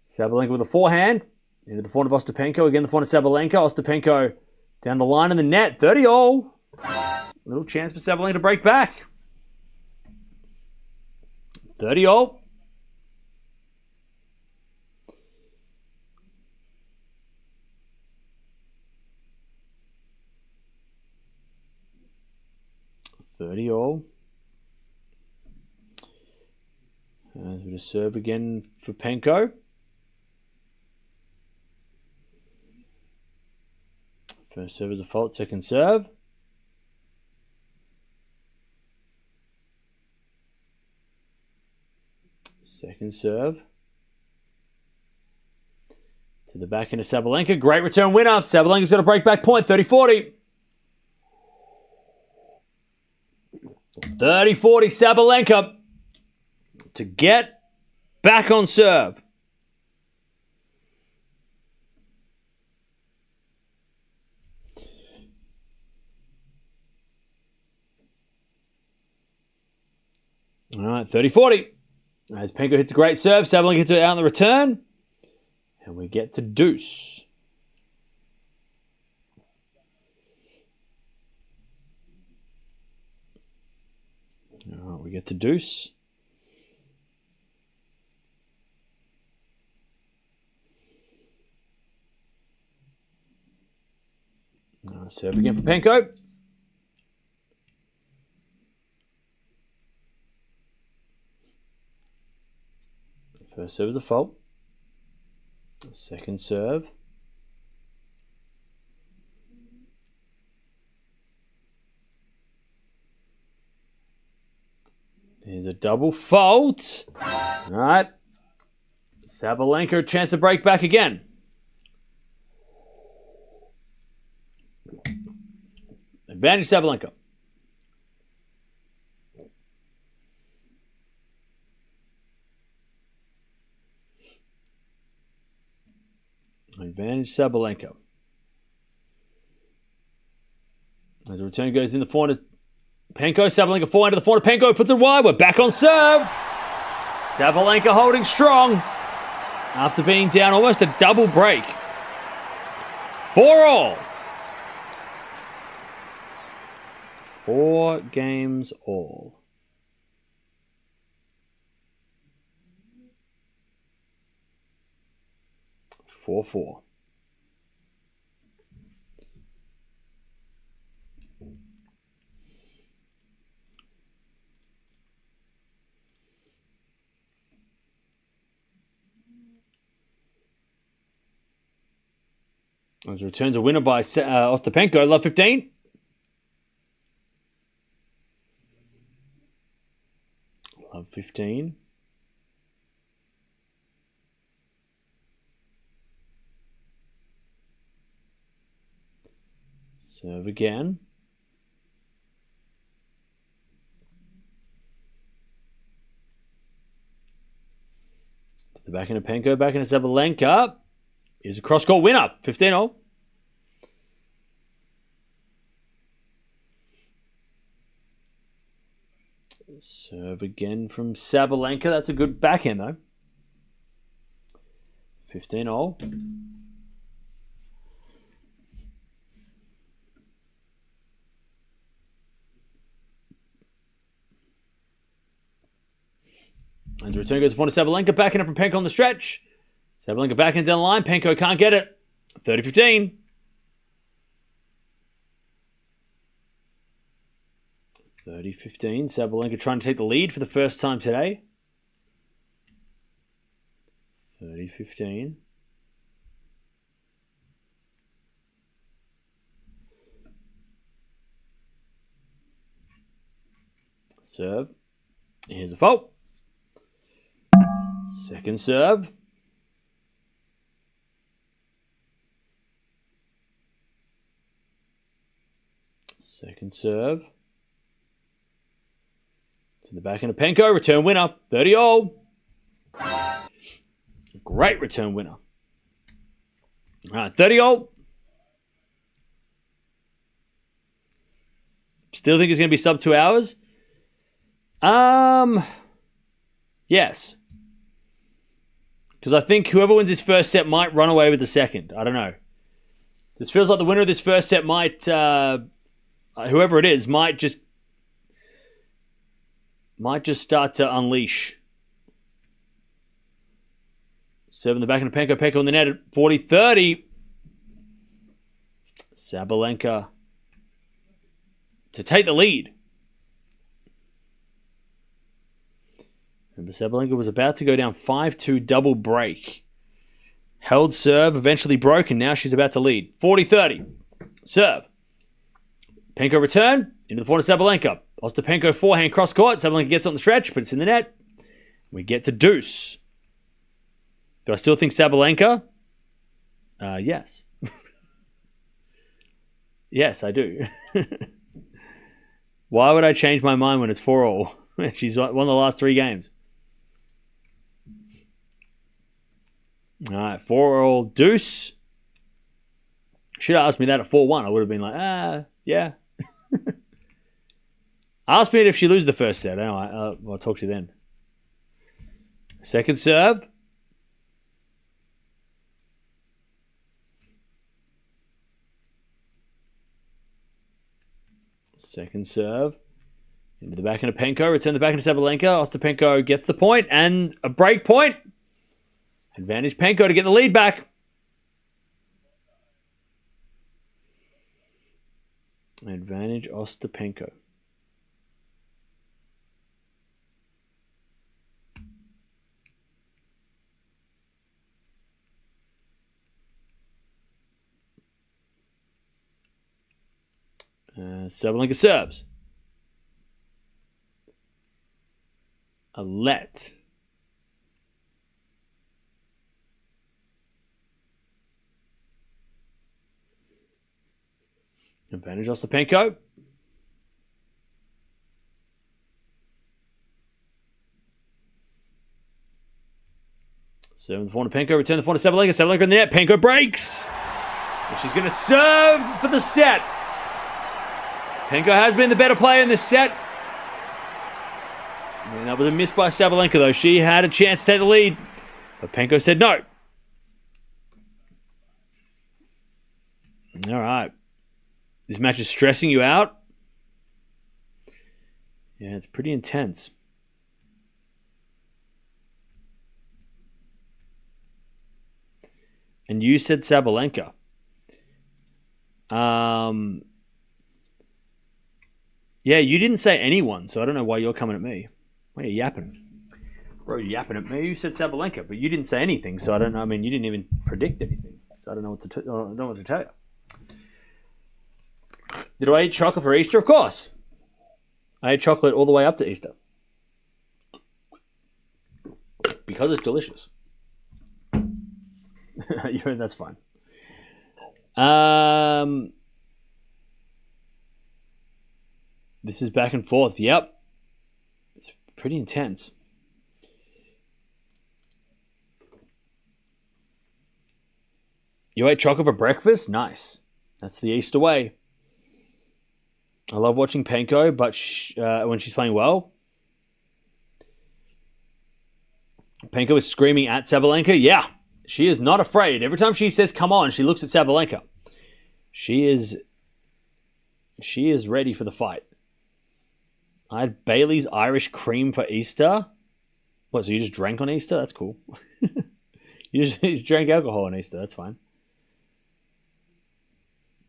[SPEAKER 1] Sabalenka with a forehand. Into the forehand of Ostapenko. Again, the forehand of Sabalenka. Ostapenko down the line in the net. 30-all. Little chance for Sabalenka to break back. 30-all. As we just serve again for Penko. First serve is a fault, second serve. Second serve. To the back end of Sabalenka. Great return winner. Sabalenka's got a break back point, 30-40. 30-40 Sabalenka to get back on serve. All right, 30-40. As Penko hits a great serve, Sabalenka hits it out on the return. And we get to deuce. We get to deuce. Serve again for Penko. First serve is a fault. Second serve. Here's a double fault. All right. Sabalenka, a chance to break back again. Advantage Sabalenka. Advantage Sabalenka. As the return goes in the forehand, Penko, Sabalenka forehand to the forehand. Penko puts it wide. We're back on serve. Sabalenka holding strong after being down almost a double break. 4-all. 4 games all. Four. As returns a winner by Ostapenko, love 15. Love 15. Serve again. To the back end of Penko, back into Sabalenka. Here's a cross-court winner, 15-all. Serve again from Sabalenka. That's a good backhand, though. 15-all. As the return goes to Sabalenka, backhand from Penko on the stretch. Sabalenka backhand down the line. Penko can't get it. 30-15. 30-15. Sabalenka trying to take the lead for the first time today. 30-15. Serve. Here's a fault. Second serve. Second serve. To the back end of Penko. Return winner. 30-all. Great return winner. All right, 30-all. Still think it's going to be sub 2 hours? Yes. Because I think whoever wins this first set might run away with the second. I don't know. This feels like the winner of this first set might, whoever it is, might just start to unleash. Serve in the back of Penko. Penko on the net at 40-30. Sabalenka to take the lead. Remember, Sabalenka was about to go down 5-2 double break. Held serve, eventually broke, and now she's about to lead. 40-30. Serve. Penko return. Into the forehand of Sabalenka. Ostapenko forehand cross court. Sabalenka gets on the stretch, but it's in the net. We get to deuce. Do I still think Sabalenka? Yes. Yes, I do. Why would I change my mind when it's 4-all? She's won the last 3 games. All right, 4-all deuce. Should have asked me that at 4-1. I would have been like, yeah. Ask me if she loses the first set. Anyway, I'll talk to you then. Second serve. Second serve. Into the backhand of Penko. Return the backhand of Sabalenka. Ostapenko gets the point and a break point. Advantage Penko to get the lead back. Advantage Ostapenko. Sabalenka serves. A let. Advantage Ostapenko. Serve the forehand to Penko. Return the forehand to Sabalenka. Sabalenka in the net. Penko breaks. And she's going to serve for the set. Penko has been the better player in this set. And that was a miss by Sabalenka, though. She had a chance to take the lead. But Penko said no. All right. This match is stressing you out? Yeah, it's pretty intense. And you said Sabalenka. Yeah, you didn't say anyone, so I don't know why you're coming at me. Why are you yapping? Bro, you're yapping at me. You said Sabalenka, but you didn't say anything, so I don't know. I mean, you didn't even predict anything, so I don't know what to tell you. Did I eat chocolate for Easter? Of course. I ate chocolate all the way up to Easter. Because it's delicious. That's fine. This is back and forth. Yep. It's pretty intense. You ate chocolate for breakfast? Nice. That's the Easter way. I love watching Penko, but when she's playing well. Penko is screaming at Sabalenka. Yeah, she is not afraid. Every time she says, come on, she looks at Sabalenka. She is ready for the fight. I had Bailey's Irish cream for Easter. What, so you just drank on Easter? That's cool. You just drank alcohol on Easter. That's fine.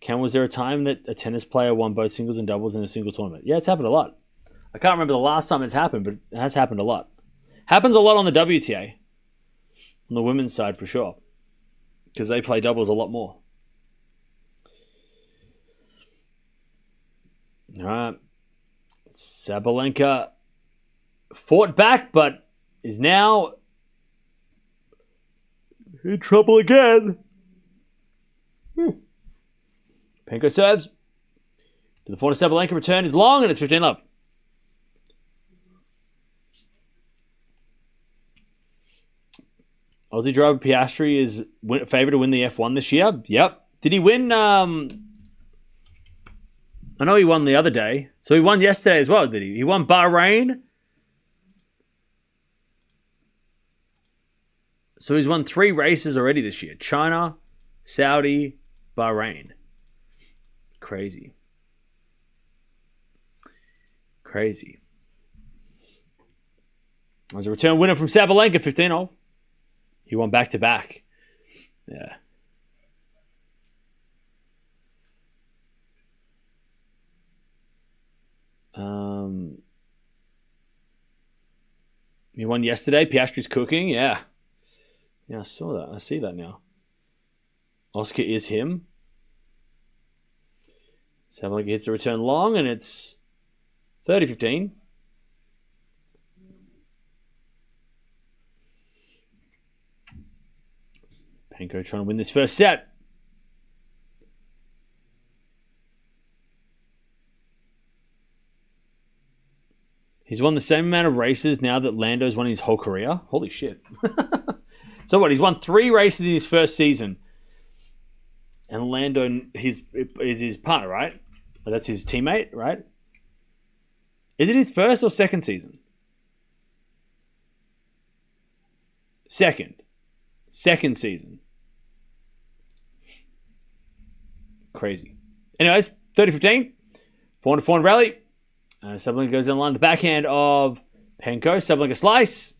[SPEAKER 1] Ken, was there a time that a tennis player won both singles and doubles in a single tournament? Yeah, it's happened a lot. I can't remember the last time it's happened, but it has happened a lot. Happens a lot on the WTA. On the women's side, for sure. Because they play doubles a lot more. All right. Sabalenka fought back, but is now in trouble again. Penko serves. To the forehand, Sabalenka return is long, and it's 15-love. Aussie driver Piastri is favourite to win the F1 this year. Yep. Did he win? I know he won the other day. So he won yesterday as well, did he? He won Bahrain. So he's won 3 races already this year. China, Saudi, Bahrain. Crazy. Crazy. There's a return winner from Sabalenka, 15-0. He won back-to-back. Yeah. He won yesterday. Piastri's cooking. Yeah. Yeah, I saw that. I see that now. Oscar is him. Sabalenka hits the return long, and it's 30-15. Penko trying to win this first set. He's won the same amount of races now that Lando's won his whole career. Holy shit. So what? He's won 3 races in his first season. And Lando is his partner, right? That's his teammate, right? Is it his first or second season? Second. Second season. Crazy. Anyways, 30-15. 4-4 rally. Sabalenka goes down the line. The backhand of Penko. Sabalenka slice.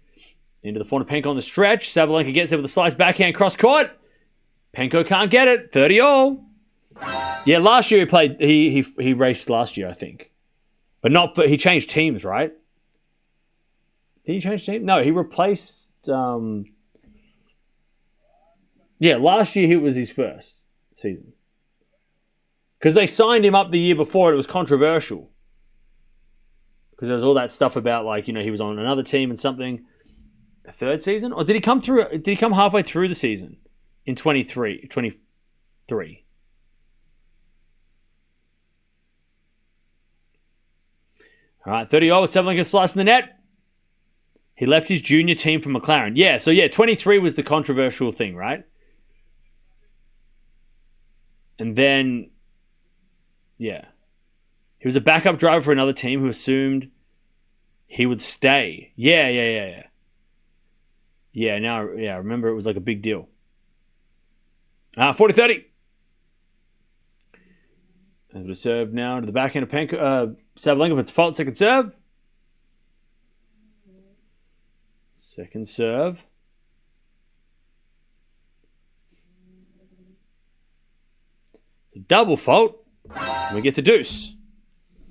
[SPEAKER 1] Into the forehand of Penko on the stretch. Sabalenka gets it with a slice backhand cross court. Penko can't get it. 30-all. Yeah, last year he played. He raced last year, I think. But not for. He changed teams, right? Did he change teams? No, he replaced. Yeah, last year it was his first season. Because they signed him up the year before. It was controversial. Because there was all that stuff about, like, you know, he was on another team and something. A third season? Or did he come through? Did he come halfway through the season? In 23. All right, 30-all with Sabalenka slicing the net. He left his junior team for McLaren. Yeah, so 23 was the controversial thing, right? And then, yeah. He was a backup driver for another team who assumed he would stay. Yeah. Yeah, I remember it was like a big deal. 40-30. Able to serve now to the backhand of Sabalenka, but it's a fault. Second serve. Second serve. It's a double fault. And we get to deuce.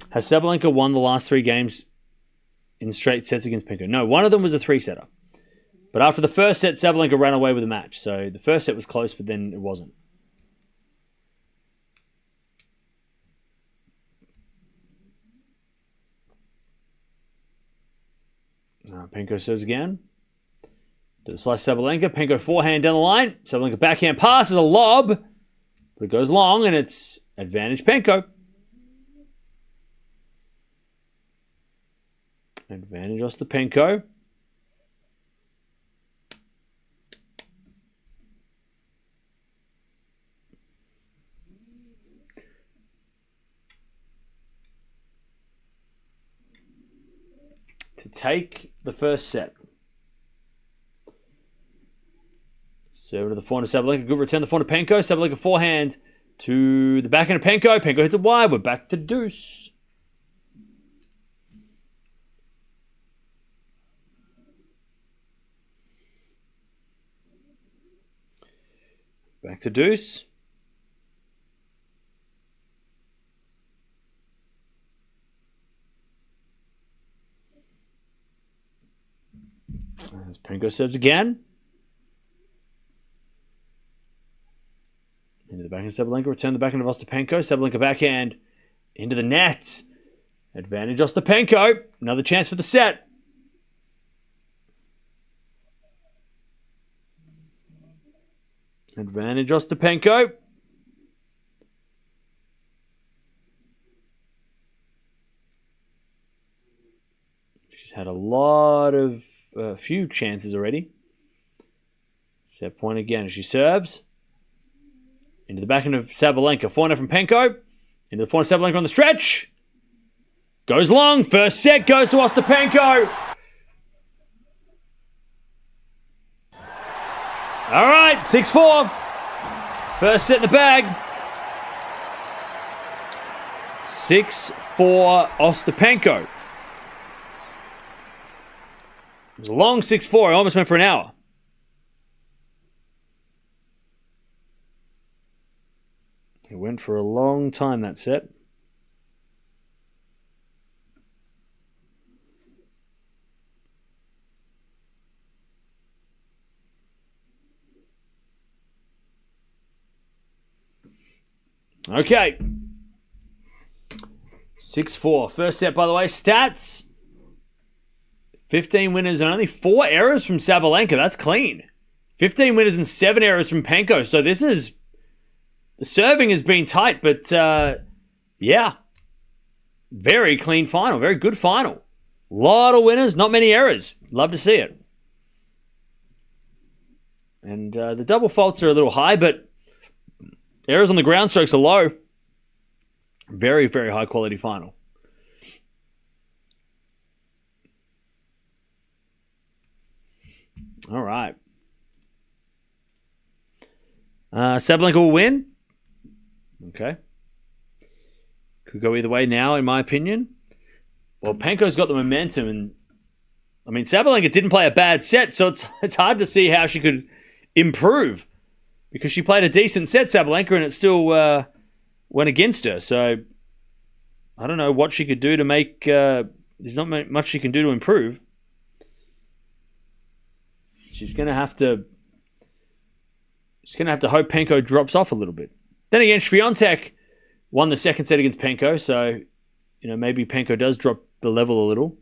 [SPEAKER 1] Has Sabalenka won the last 3 games in straight sets against Penko? No, one of them was a 3-setter. But after the first set, Sabalenka ran away with the match. So the first set was close, but then it wasn't. Penko serves again. To the slice Sabalenka. Penko forehand down the line. Sabalenka backhand pass is a lob. But it goes long, and it's advantage Penko. Advantage Ostapenko. To take the first set. Serve to the forehand of Sabalenka. Good return to the forehand of Penko. Sabalenka forehand to the backhand of Penko. Penko hits it wide. We're back to deuce. Back to deuce. As Penko serves again. Into the backhand of Sabalenka. Return the backhand of Ostapenko. Sabalenka backhand into the net. Advantage Ostapenko. Another chance for the set. Advantage Ostapenko. She's had a few chances already. Set point again as she serves. Into the backhand of Sabalenka. Forehand from Penko. Into the forehand of Sabalenka on the stretch. Goes long. First set goes to Ostapenko. All right, 6-4. First set in the bag. 6-4 Ostapenko. It was a long 6-4. It almost went for an hour. It went for a long time, that set. Okay. 6-4. First set, by the way. Stats. 15 winners and only 4 errors from Sabalenka. That's clean. 15 winners and 7 errors from Penko. So this is... The serving has been tight, but yeah. Very clean final. Very good final. Lot of winners, not many errors. Love to see it. And the double faults are a little high, but errors on the ground strokes are low. Very, very high quality final. All right. Sabalenka will win. Okay. Could go either way now, in my opinion. Well, Penko's got the momentum, and I mean, Sabalenka didn't play a bad set, so it's hard to see how she could improve because she played a decent set, Sabalenka, and it still went against her. So I don't know what she could do to make. There's not much she can do to improve. She's gonna have to. She's gonna have to hope Penko drops off a little bit. Then again, Swiatek won the second set against Penko, so maybe Penko does drop the level a little.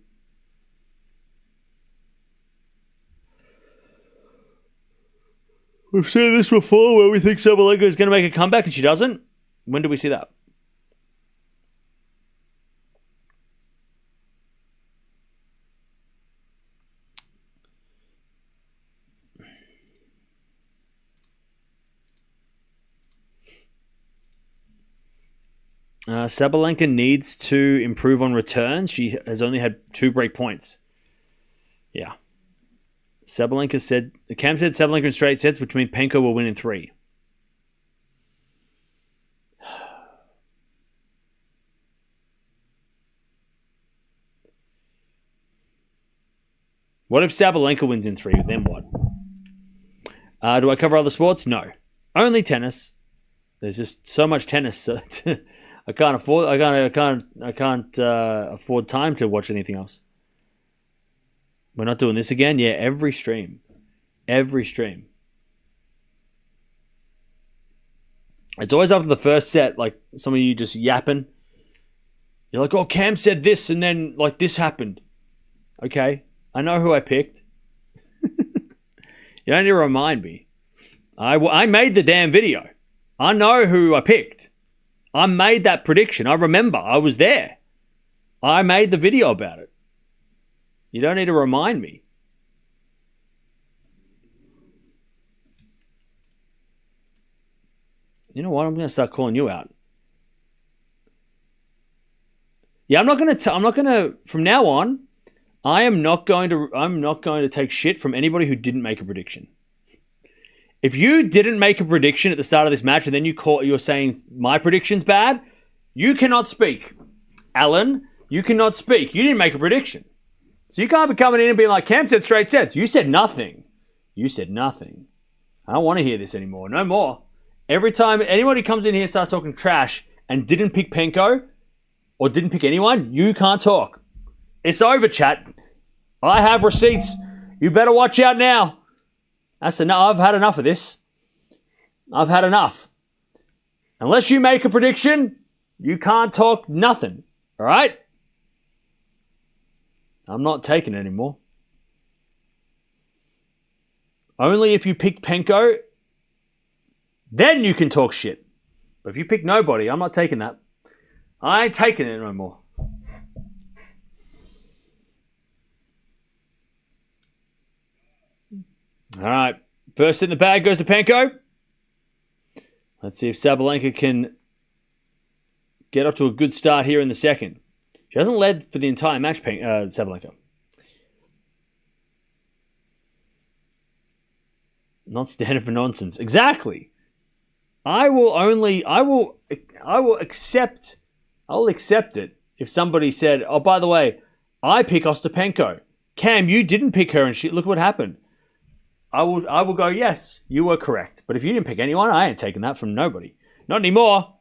[SPEAKER 1] We've seen this before where we think Sabalenka is going to make a comeback and she doesn't. When do we see that? Sabalenka needs to improve on return. She has only had 2 break points. Yeah. Sabalenka said, Cam said Sabalenka in straight sets, which means Penko will win in 3. What if Sabalenka wins in 3? Then what? Do I cover other sports? No. Only tennis. There's just so much tennis. So I can't afford time to watch anything else. We're not doing this again? Yeah, every stream. Every stream. It's always after the first set, like some of you just yapping. You're like, oh, Cam said this and then like this happened. Okay, I know who I picked. You don't need to remind me. I made the damn video. I know who I picked. I made that prediction. I remember. I was there. I made the video about it. You don't need to remind me. You know what? I'm going to start calling you out. Yeah, I'm not going to from now on, I'm not going to take shit from anybody who didn't make a prediction. If you didn't make a prediction at the start of this match and then you're saying my prediction's bad, you cannot speak. Alan, you cannot speak. You didn't make a prediction. So you can't be coming in and being like, Cam said straight sets. You said nothing. You said nothing. I don't want to hear this anymore. No more. Every time anybody comes in here and starts talking trash and didn't pick Penko or didn't pick anyone, you can't talk. It's over, chat. I have receipts. You better watch out now. That's enough. I've had enough of this. I've had enough. Unless you make a prediction, you can't talk nothing. All right? I'm not taking it anymore. Only if you pick Penko, then you can talk shit. But if you pick nobody, I'm not taking that. I ain't taking it no more. All right. First in the bag goes to Penko. Let's see if Sabalenka can get off to a good start here in the second. She hasn't led for the entire match, Sabalenka. Not standing for nonsense. Exactly. I will accept it if somebody said, oh, by the way, I pick Ostapenko. Cam, you didn't pick her and shit. Look what happened. I will go, yes, you were correct. But if you didn't pick anyone, I ain't taking that from nobody. Not anymore.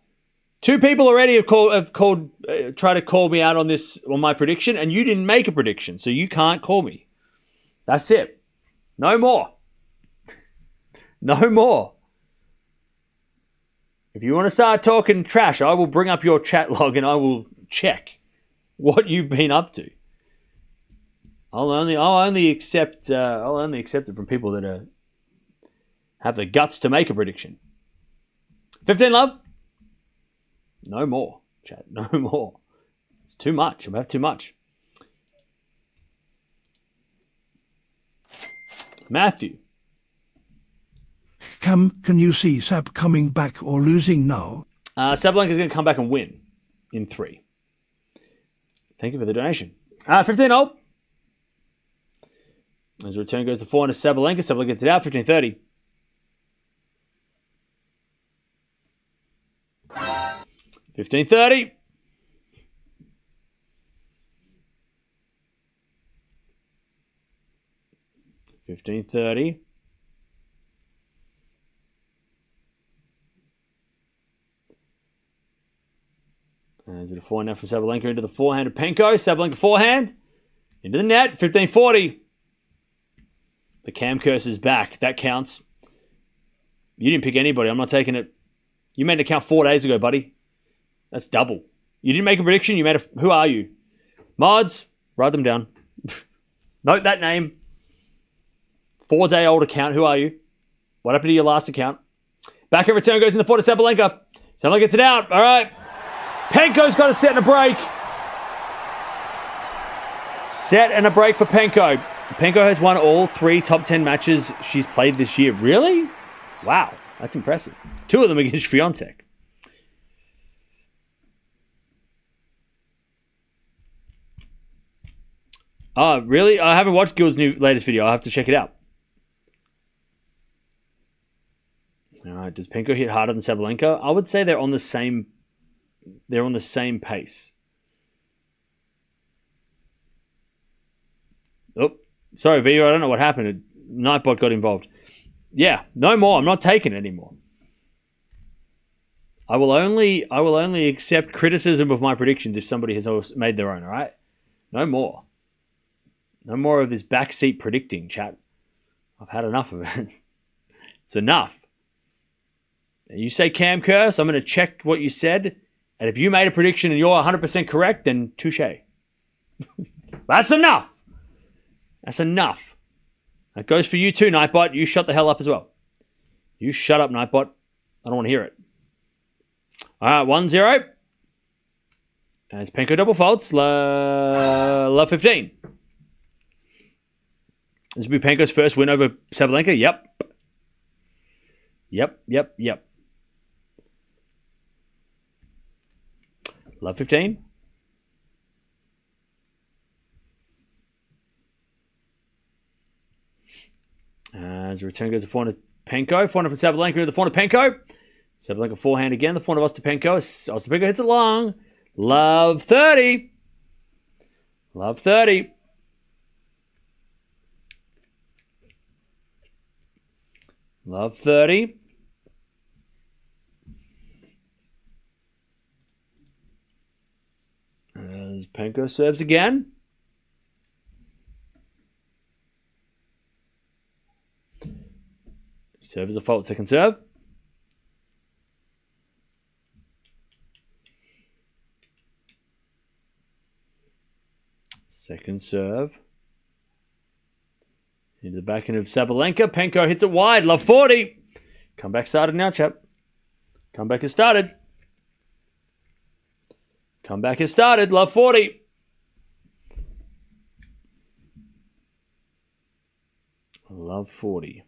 [SPEAKER 1] 2 people already have tried to call me out on my prediction, and you didn't make a prediction, so you can't call me. That's it. No more. No more. If you want to start talking trash, I will bring up your chat log and I will check what you've been up to. I'll only accept it from people that have the guts to make a prediction. 15 love. No more, chat. No more. It's too much. I'm having too much. Matthew.
[SPEAKER 2] Can you see Sab coming back or losing now?
[SPEAKER 1] Sabalenka is going to come back and win in 3. Thank you for the donation. 15-0. As the return goes to 4 into Sabalenka. Sabalenka gets it out. 15-30. 15-30. 15-30. Is it a forehand now from Sabalenka into the forehand of Penko? Sabalenka forehand. Into the net. 15-40. The cam curse is back. That counts. You didn't pick anybody. I'm not taking it. You made an account 4 days ago, buddy. That's double. You didn't make a prediction. You made a... Who are you? Mods, write them down. Note that name. 4-day-old account. Who are you? What happened to your last account? Back at return goes in the forehand to Sabalenka. Sabalenka gets it out. All right. Penko's got a set and a break. Set and a break for Penko. Penko has won all 3 top 10 matches she's played this year. Really? Wow. That's impressive. 2 of them against Swiatek. Oh, really? I haven't watched Gil's latest video. I'll have to check it out. All right. Does Penko hit harder than Sabalenka? I would say they're on the same. They're on the same pace. Oh, sorry, Vio. I don't know what happened. Nightbot got involved. Yeah, no more. I'm not taking it anymore. I will only accept criticism of my predictions if somebody has also made their own. All right, no more. No more of this backseat predicting, chat. I've had enough of it. It's enough. You say Cam Curse, I'm going to check what you said. And if you made a prediction and you're 100% correct, then touche. That's enough. That's enough. That goes for you too, Nightbot. You shut the hell up as well. You shut up, Nightbot. I don't want to hear it. All right, 1-0. As Penko double faults, love 15. This will be Penko's first win over Sabalenka. Yep. Love 15. As the return goes to forehand of Penko. Forehand of Sabalenka to the forehand of Penko. Sabalenka forehand again. The forehand of Ostapenko. Ostapenko hits it long. Love 30. Love 30. Love 30. As Penko serves again. Serve is a fault. Second serve. Second serve. Into the backhand of Sabalenka. Penko hits it wide. Love 40. Comeback started now, chap. Comeback has started. Comeback has started. Love 40. Love 40.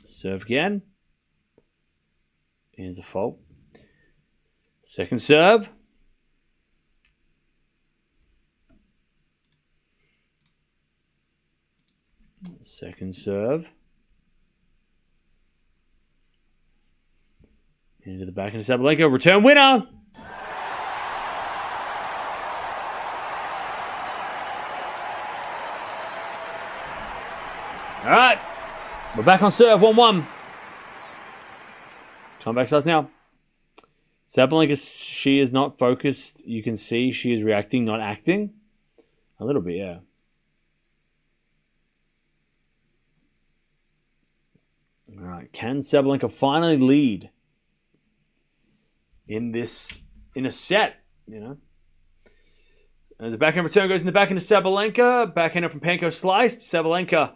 [SPEAKER 1] Serve again. Here's a fault. Second serve. Second serve. Into the backhand of Sabalenka. Return winner. All right. We're back on serve. 1-1. Comeback starts now. Sabalenka, she is not focused. You can see she is reacting, not acting. A little bit, yeah. All right. Can Sabalenka finally lead in a set, you know? As the backhand return goes in the backhand of Sabalenka. Backhand from Penko sliced. Sabalenka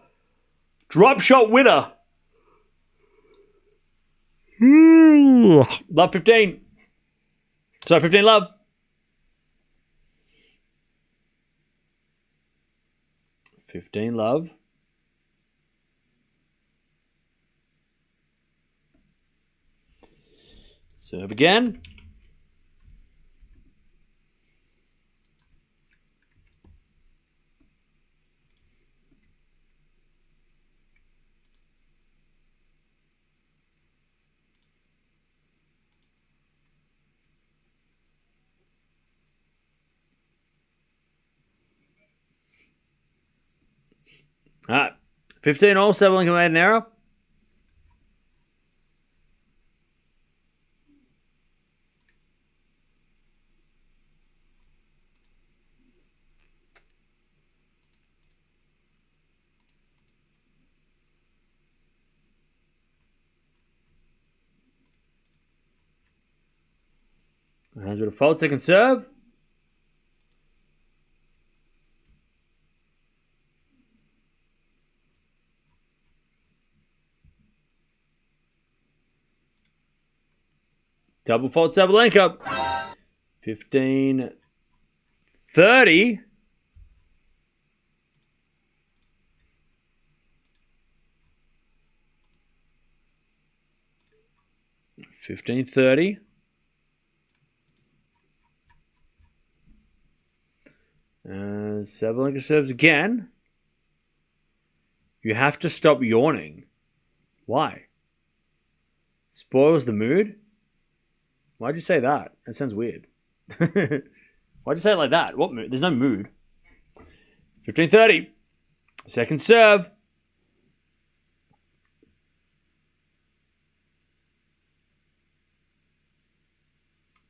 [SPEAKER 1] drop shot winner. Love 15. Sorry, 15 love. 15 love. Serve again. All right. 15 all. Sabalenka made an error. Hands with a fault. Second serve. Double fault Sabalenka. 15-30. 15-30. Sabalenka serves again. You have to stop yawning. Why? Spoils the mood? Why'd you say that? That sounds weird. Why'd you say it like that? What mood? There's no mood. 15-30. Second serve.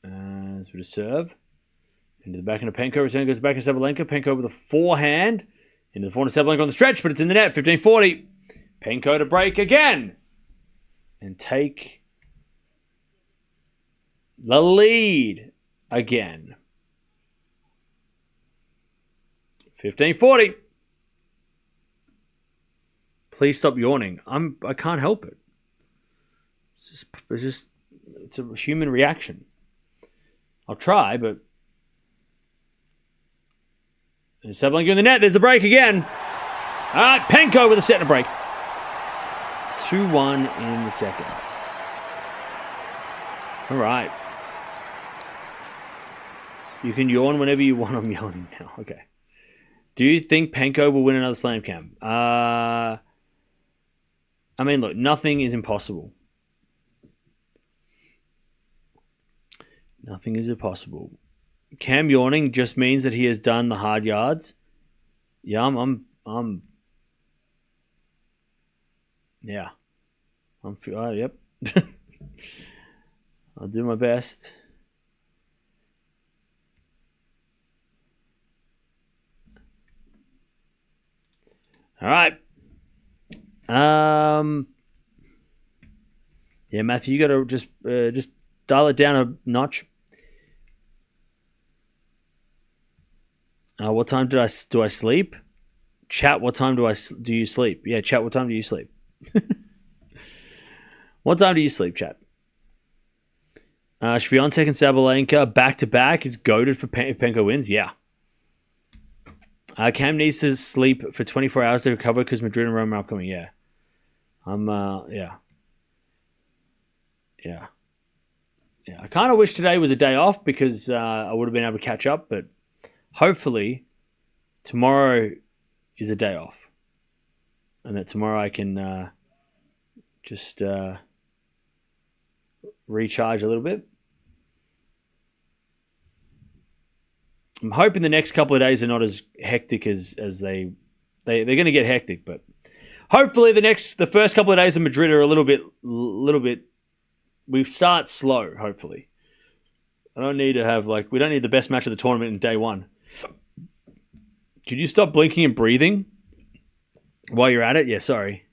[SPEAKER 1] As with a serve. Into the back of Penko. Return goes back to Sabalenka. Penko with a forehand. Into the forehand of Sabalenka on the stretch, but it's in the net. 15-40. Penko to break again. And take the lead again. 15-40. Please stop yawning. I can't help it. It's a human reaction. I'll try, but there's Sabalenka in the net. There's the break again. All right, Penko with a set and a break. 2-1 in the second. All right. You can yawn whenever you want. I'm yawning now. Okay. Do you think Penko will win another Slam Cam? I mean, look, nothing is impossible. Nothing is impossible. Cam yawning just means that he has done the hard yards. Yeah, yep. I'll do my best. All right. Yeah, Matthew, you got to just dial it down a notch. What time do I sleep? Chat, what time do you sleep? Yeah, chat, what time do you sleep? What time do you sleep, chat? Swiatek and Sabalenka back-to-back is goated for if Penko wins. Yeah. Cam needs to sleep for 24 hours to recover because Madrid and Rome are upcoming. Yeah. Yeah. I kind of wish today was a day off because I would have been able to catch up, but hopefully tomorrow is a day off. And that tomorrow I can just recharge a little bit. I'm hoping the next couple of days are not as hectic as they're going to get hectic, but hopefully the first couple of days of Madrid are a little bit. We start slow. Hopefully, I don't need to have we don't need the best match of the tournament in day one. Could you stop blinking and breathing while you're at it? Yeah, sorry.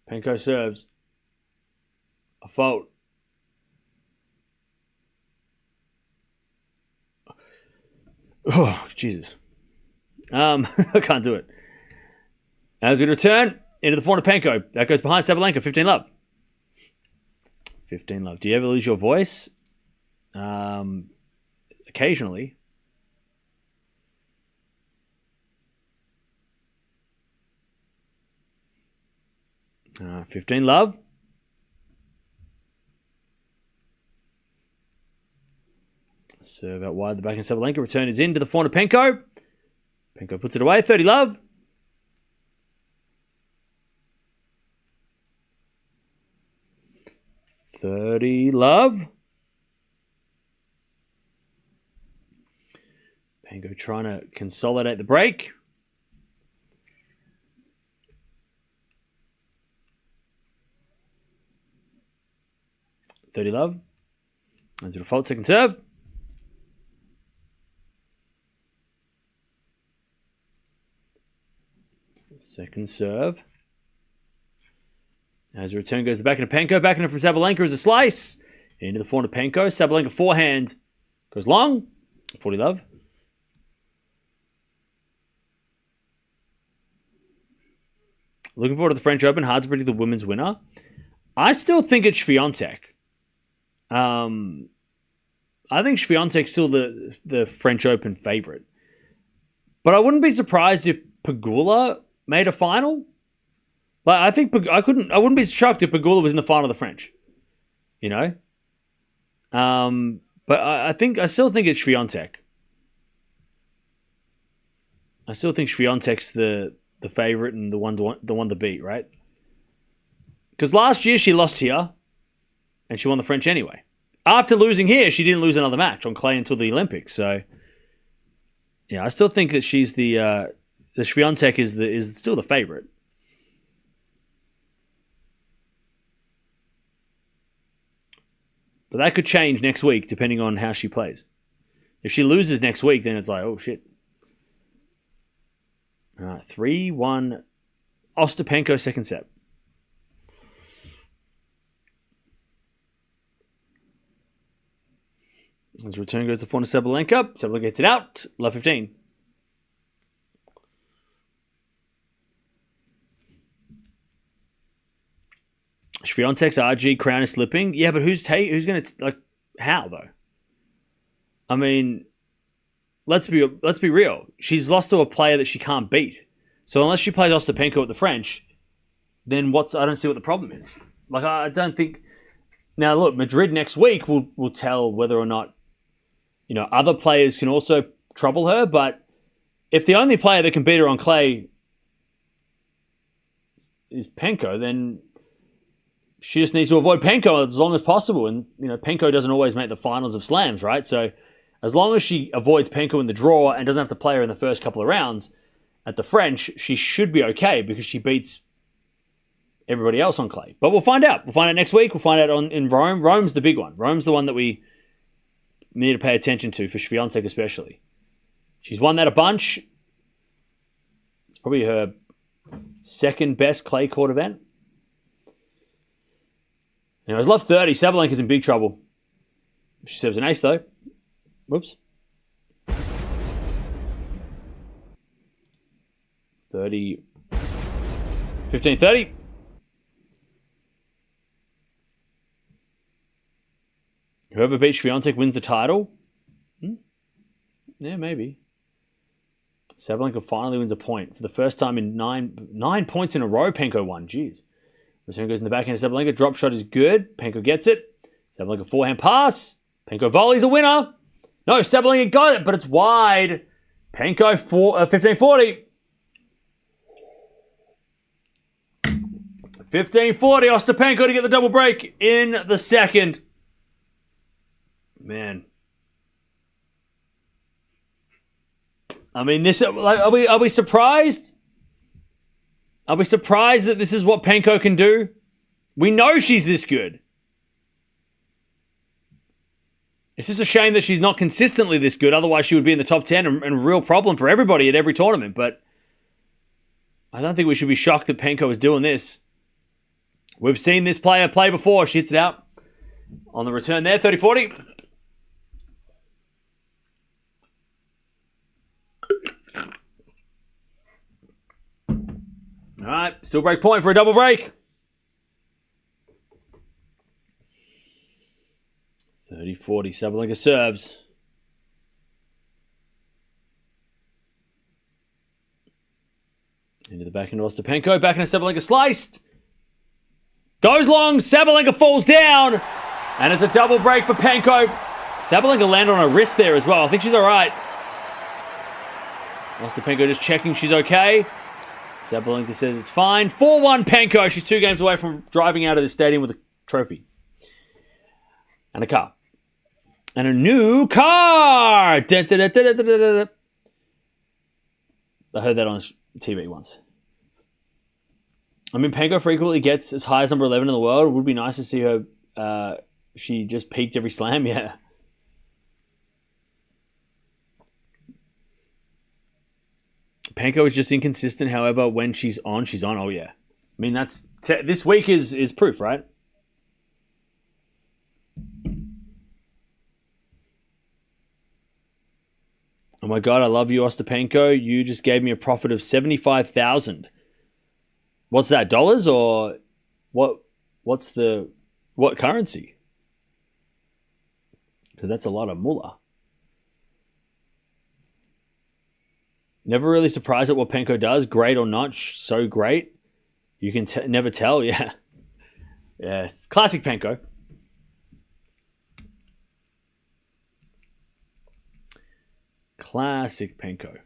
[SPEAKER 1] Penko serves. A fault. Oh, Jesus. I can't do it. As we return into the forehand of Penko. That goes behind Sabalenka. 15-love. 15-love. Do you ever lose your voice? Occasionally. Uh, 15-love. Serve out wide the back of Sabalenka. Return is into the forehand of Penko. Penko puts it away. 30-love. 30-love. Panko trying to consolidate the break. $30 as a default second serve. Second serve. As a return goes the backhand to Panko. Backhand from Sabalenka is a slice. Into the forehand to Panko. Sabalenka forehand goes long. $40. Looking forward to the French Open. Hard to predict the women's winner. I still think it's Swiatek. I think Swiatek's still the French Open favorite. But I wouldn't be surprised if Pegula made a final. Like I wouldn't be shocked if Pegula was in the final of the French. You know? But I still think it's Swiatek. I still think Swiatek's the favorite and the one to beat, right? Because last year she lost here, and she won the French anyway. After losing here, she didn't lose another match on clay until the Olympics. So, yeah, I still think that she's the Swiatek is still the favorite. But that could change next week depending on how she plays. If she loses next week, then it's like, oh shit. All right, 3-1 Ostapenko second set. As return goes to forehand Sabalenka. Sabalenka gets it out. Love 15. Swiatek's RG crown is slipping. Yeah, but who's going to like how though? I mean, let's be real. She's lost to a player that she can't beat. So unless she plays Ostapenko at the French, then I don't see what the problem is. Like I don't think. Now look, Madrid next week will tell whether or not other players can also trouble her. But if the only player that can beat her on clay is Penko, then she just needs to avoid Penko as long as possible. And, Penko doesn't always make the finals of slams, right? So as long as she avoids Penko in the draw and doesn't have to play her in the first couple of rounds at the French, she should be okay because she beats everybody else on clay. But we'll find out. We'll find out next week. We'll find out in Rome. Rome's the big one. Rome's the one that we need to pay attention to for Swiatek especially. She's won that a bunch. It's probably her second best clay court event. Anyways, love 30. Sabalenka's in big trouble. She serves an ace, though. Whoops. 30. 15-30. Whoever beats Swiatek wins the title. Yeah, maybe. Sabalenka finally wins a point. For the first time in nine points in a row, Penko won. Jeez. Return goes in the backhand of Sabalenka. Drop shot is good. Penko gets it. Sabalenka forehand pass. Penko volleys a winner. No, Sabalenka got it, but it's wide. Penko 15-40. 15-40. Ostapenko to get the double break in the second. Man. I mean, are we surprised? Are we surprised that this is what Penko can do? We know she's this good. It's just a shame that she's not consistently this good. Otherwise, she would be in the top 10 and a real problem for everybody at every tournament. But I don't think we should be shocked that Penko is doing this. We've seen this player play before. She hits it out on the return there. 30-40. All right, still break point for a double break. 30-40, Sabalenka serves. Into the backhand of Ostapenko. Backhand of Sabalenka sliced. Goes long. Sabalenka falls down. And it's a double break for Penko. Sabalenka landed on her wrist there as well. I think she's all right. Ostapenko just checking she's okay. Sabalenka says it's fine. 4-1 Penko. She's 2 games away from driving out of the stadium with a trophy. And a car. And a new car! I heard that on TV once. I mean, Penko frequently gets as high as number 11 in the world. It would be nice to see her. She just peaked every slam, yeah. Penko is just inconsistent. However, when she's on, she's on. Oh, yeah. I mean, that's this week is proof, right? Oh my God, I love you, Ostapenko. You just gave me a profit of 75,000. What's that, dollars or what? What currency? Because that's a lot of mullah. Never really surprised at what Penko does, great or not, so great. You can never tell, yeah. Yeah, it's classic Penko. Classic Penko.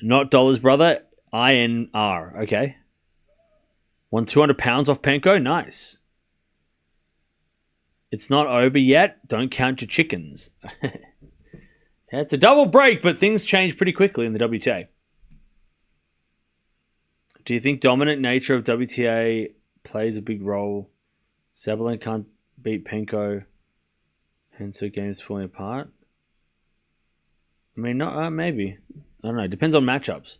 [SPEAKER 1] Not dollars, brother. INR. Okay. Won 200 pounds off Penko. Nice. It's not over yet. Don't count your chickens. Yeah, it's a double break, but things change pretty quickly in the WTA. Do you think dominant nature of WTA plays a big role? Sabalenka can't beat Penko, hence her game's falling apart. I mean, not maybe. I don't know. Depends on matchups.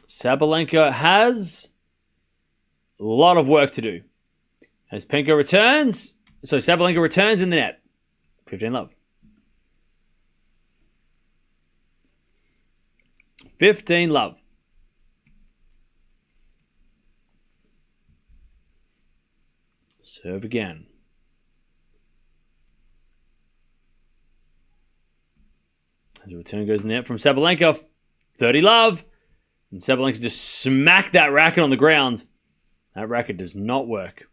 [SPEAKER 1] Sabalenka has a lot of work to do. As Penko returns, so Sabalenka returns in the net. 15 love. 15 love. Serve again. As the return goes in the net from Sabalenka. 30 love. And Sabalenka just smacked that racket on the ground. That racket does not work.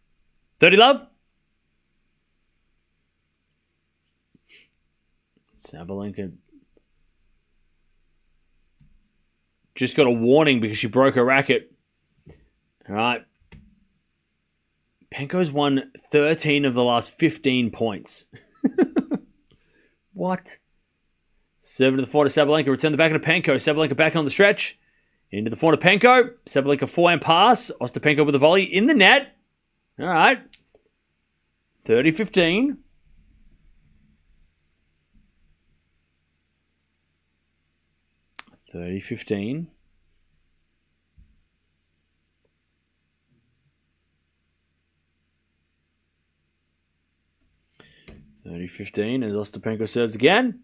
[SPEAKER 1] 30 love. Sabalenka just got a warning because she broke her racket. All right. Penko's won 13 of the last 15 points. What? Serve to the forehand to Sabalenka. Return the back into Penko. Sabalenka back on the stretch. Into the forehand to Penko. Sabalenka forehand pass. Ostapenko with a volley in the net. All right. 30-15. $30-15. $30-15 as Ostapenko serves again.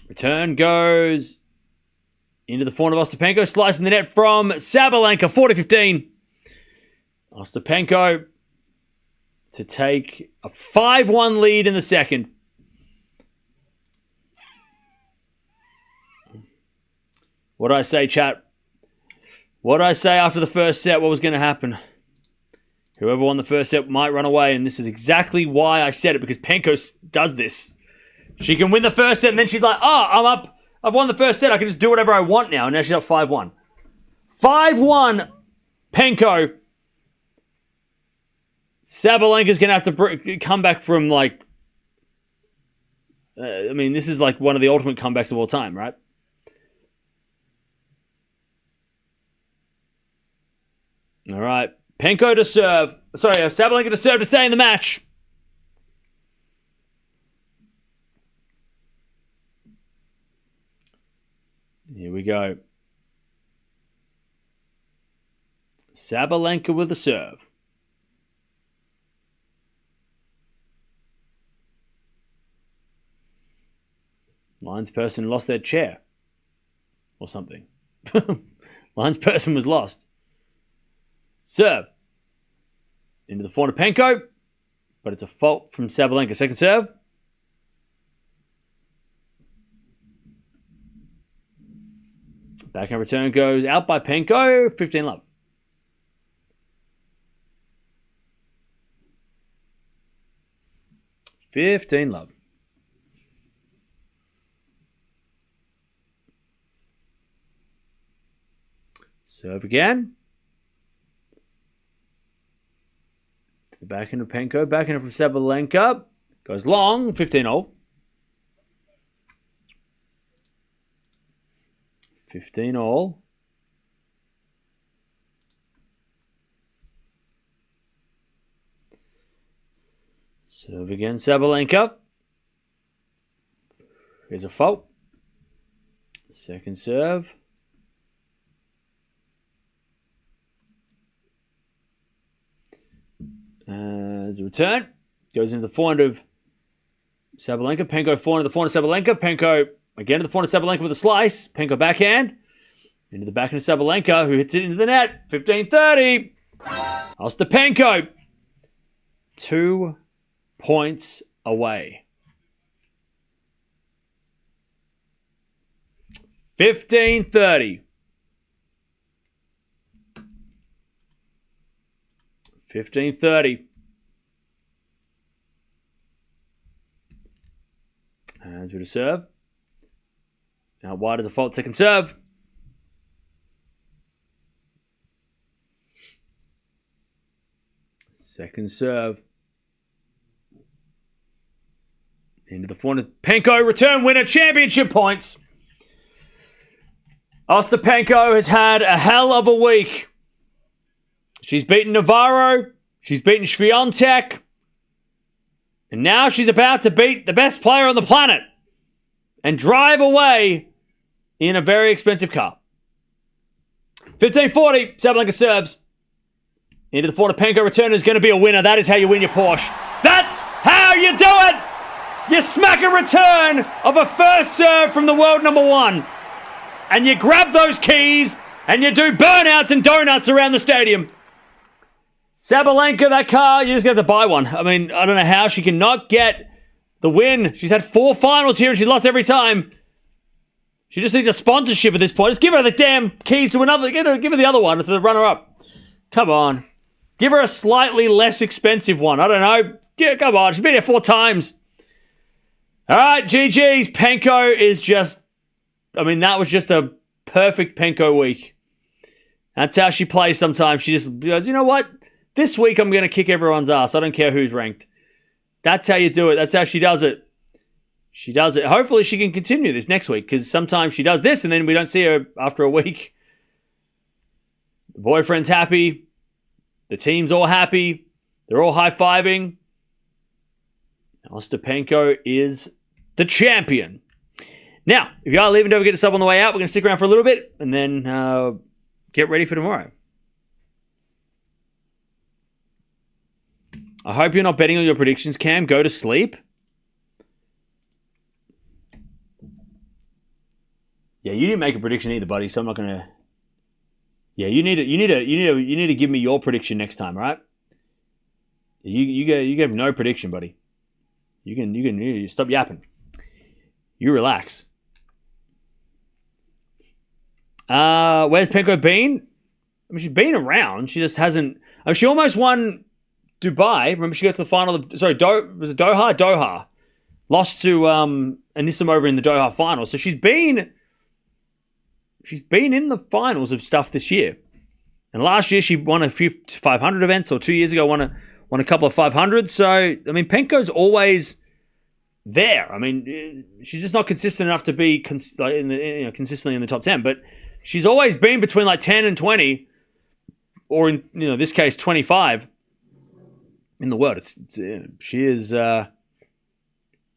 [SPEAKER 1] Return goes into the forehand of Ostapenko. Slicing the net from Sabalenka. 40-15. Ostapenko to take a 5-1 lead in the second. What did I say, chat? What did I say after the first set? What was going to happen? Whoever won the first set might run away, and this is exactly why I said it, because Penko does this. She can win the first set, and then she's like, oh, I'm up. I've won the first set. I can just do whatever I want now. And now she's up 5-1. 5-1, Penko. Sabalenka's going to have to come back from, like... I mean, this is like one of the ultimate comebacks of all time, right? All right. Penko to serve. Sorry, Sabalenka to serve to stay in the match. Here we go. Sabalenka with the serve. Linesperson lost their chair. Or something. Linesperson was lost. Serve. Into the forehand to Penko. But it's a fault from Sabalenka. Second serve. Backhand return goes out by Penko. 15 love. $15 love. Serve again. To the backhand of Penko. Backhand from Sabalenka. Goes long. 15-all. 15-all. Serve again, Sabalenka. Here's a fault. Second serve. As a return. Goes into the forehand of Sabalenka. Penko forehand to the forehand of Sabalenka. Penko again to the forehand of Sabalenka with a slice. Penko backhand. Into the backhand of Sabalenka, who hits it into the net. 15-30. Ostapenko. 2 points away. 15-30. 15-30. As with a serve. Now wide as a fault, second serve. Second serve. Into the forehand. Penko, return winner, championship points. Ostapenko has had a hell of a week. She's beaten Navarro. She's beaten Swiatek. And now she's about to beat the best player on the planet. And drive away in a very expensive car. 15-40. Sabalenka serves. Into the forehand. Penko return is going to be a winner. That is how you win your Porsche. That's how you do it! You smack a return of a first serve from the world number one. And you grab those keys and you do burnouts and donuts around the stadium. Sabalenka, that car, you're just going to have to buy one. I mean, I don't know how she cannot get the win. She's had 4 finals here and she's lost every time. She just needs a sponsorship at this point. Just give her the damn keys to another. Give her the other one to the runner-up. Come on. Give her a slightly less expensive one. I don't know. Yeah, come on. She's been here 4 times. All right, GG's. Penko is just... I mean, that was just a perfect Penko week. That's how she plays sometimes. She just goes, you know what? This week I'm going to kick everyone's ass. I don't care who's ranked. That's how you do it. That's how she does it. She does it. Hopefully she can continue this next week because sometimes she does this and then we don't see her after a week. The boyfriend's happy. The team's all happy. They're all high-fiving. Ostapenko is the champion. Now, if you are leaving, don't forget to sub on the way out. We're going to stick around for a little bit and then get ready for tomorrow. I hope you're not betting on your predictions, Cam. Go to sleep. Yeah, you didn't make a prediction either, buddy. So I'm not going to. Yeah, you need to give me your prediction next time, all right? You gave no prediction, buddy. You stop yapping. You relax. Where's Penko been? I mean, she's been around. She just hasn't. I mean, she almost won Dubai. Remember, she got to the final. Was it Doha? Doha. Lost to Anisimova in the Doha final. So she's been in the finals of stuff this year. And last year she won a few 500 events, or 2 years ago won a couple of 500s. So I mean, Penko's always there. I mean, she's just not consistent enough to be consistently in the top 10. But she's always been between like 10 and 20, or in this case 25 in the world. She is, and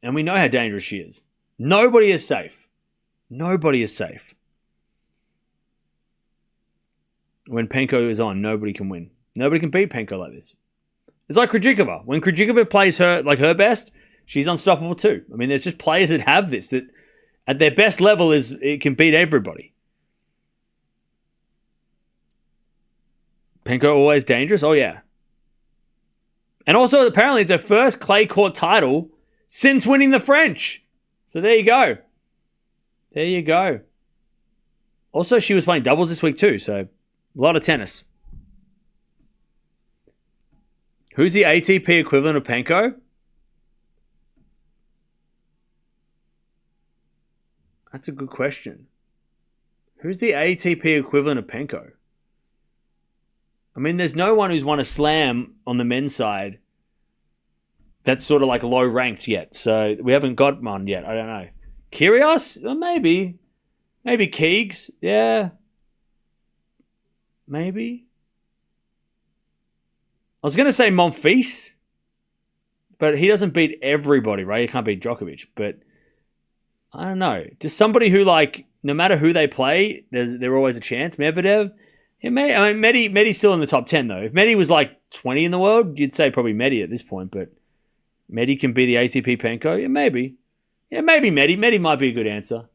[SPEAKER 1] we know how dangerous she is. Nobody is safe. Nobody is safe. When Penko is on, nobody can win. Nobody can beat Penko like this. It's like Krejcikova. When Krejcikova plays her best, she's unstoppable too. I mean, there's just players that have this, that at their best level it can beat everybody. Penko always dangerous? Oh, yeah. And also, apparently, it's her first clay court title since winning the French. So there you go. There you go. Also, she was playing doubles this week too, so a lot of tennis. Who's the ATP equivalent of Penko? That's a good question. Who's the ATP equivalent of Penko? I mean, there's no one who's won a slam on the men's side that's sort of like low ranked yet. So we haven't got one yet. I don't know. Kyrgios? Well, maybe. Maybe Keegs. Yeah. Maybe. I was going to say Monfils, but he doesn't beat everybody, right? He can't beat Djokovic. But I don't know. Just somebody who, like, no matter who they play, there's always a chance. Medvedev. I mean, Medi's still in the top 10, though. If Medi was like 20 in the world, you'd say probably Medi at this point. But Medi can be the ATP Penko? Yeah, maybe. Yeah, maybe Medi. Medi might be a good answer.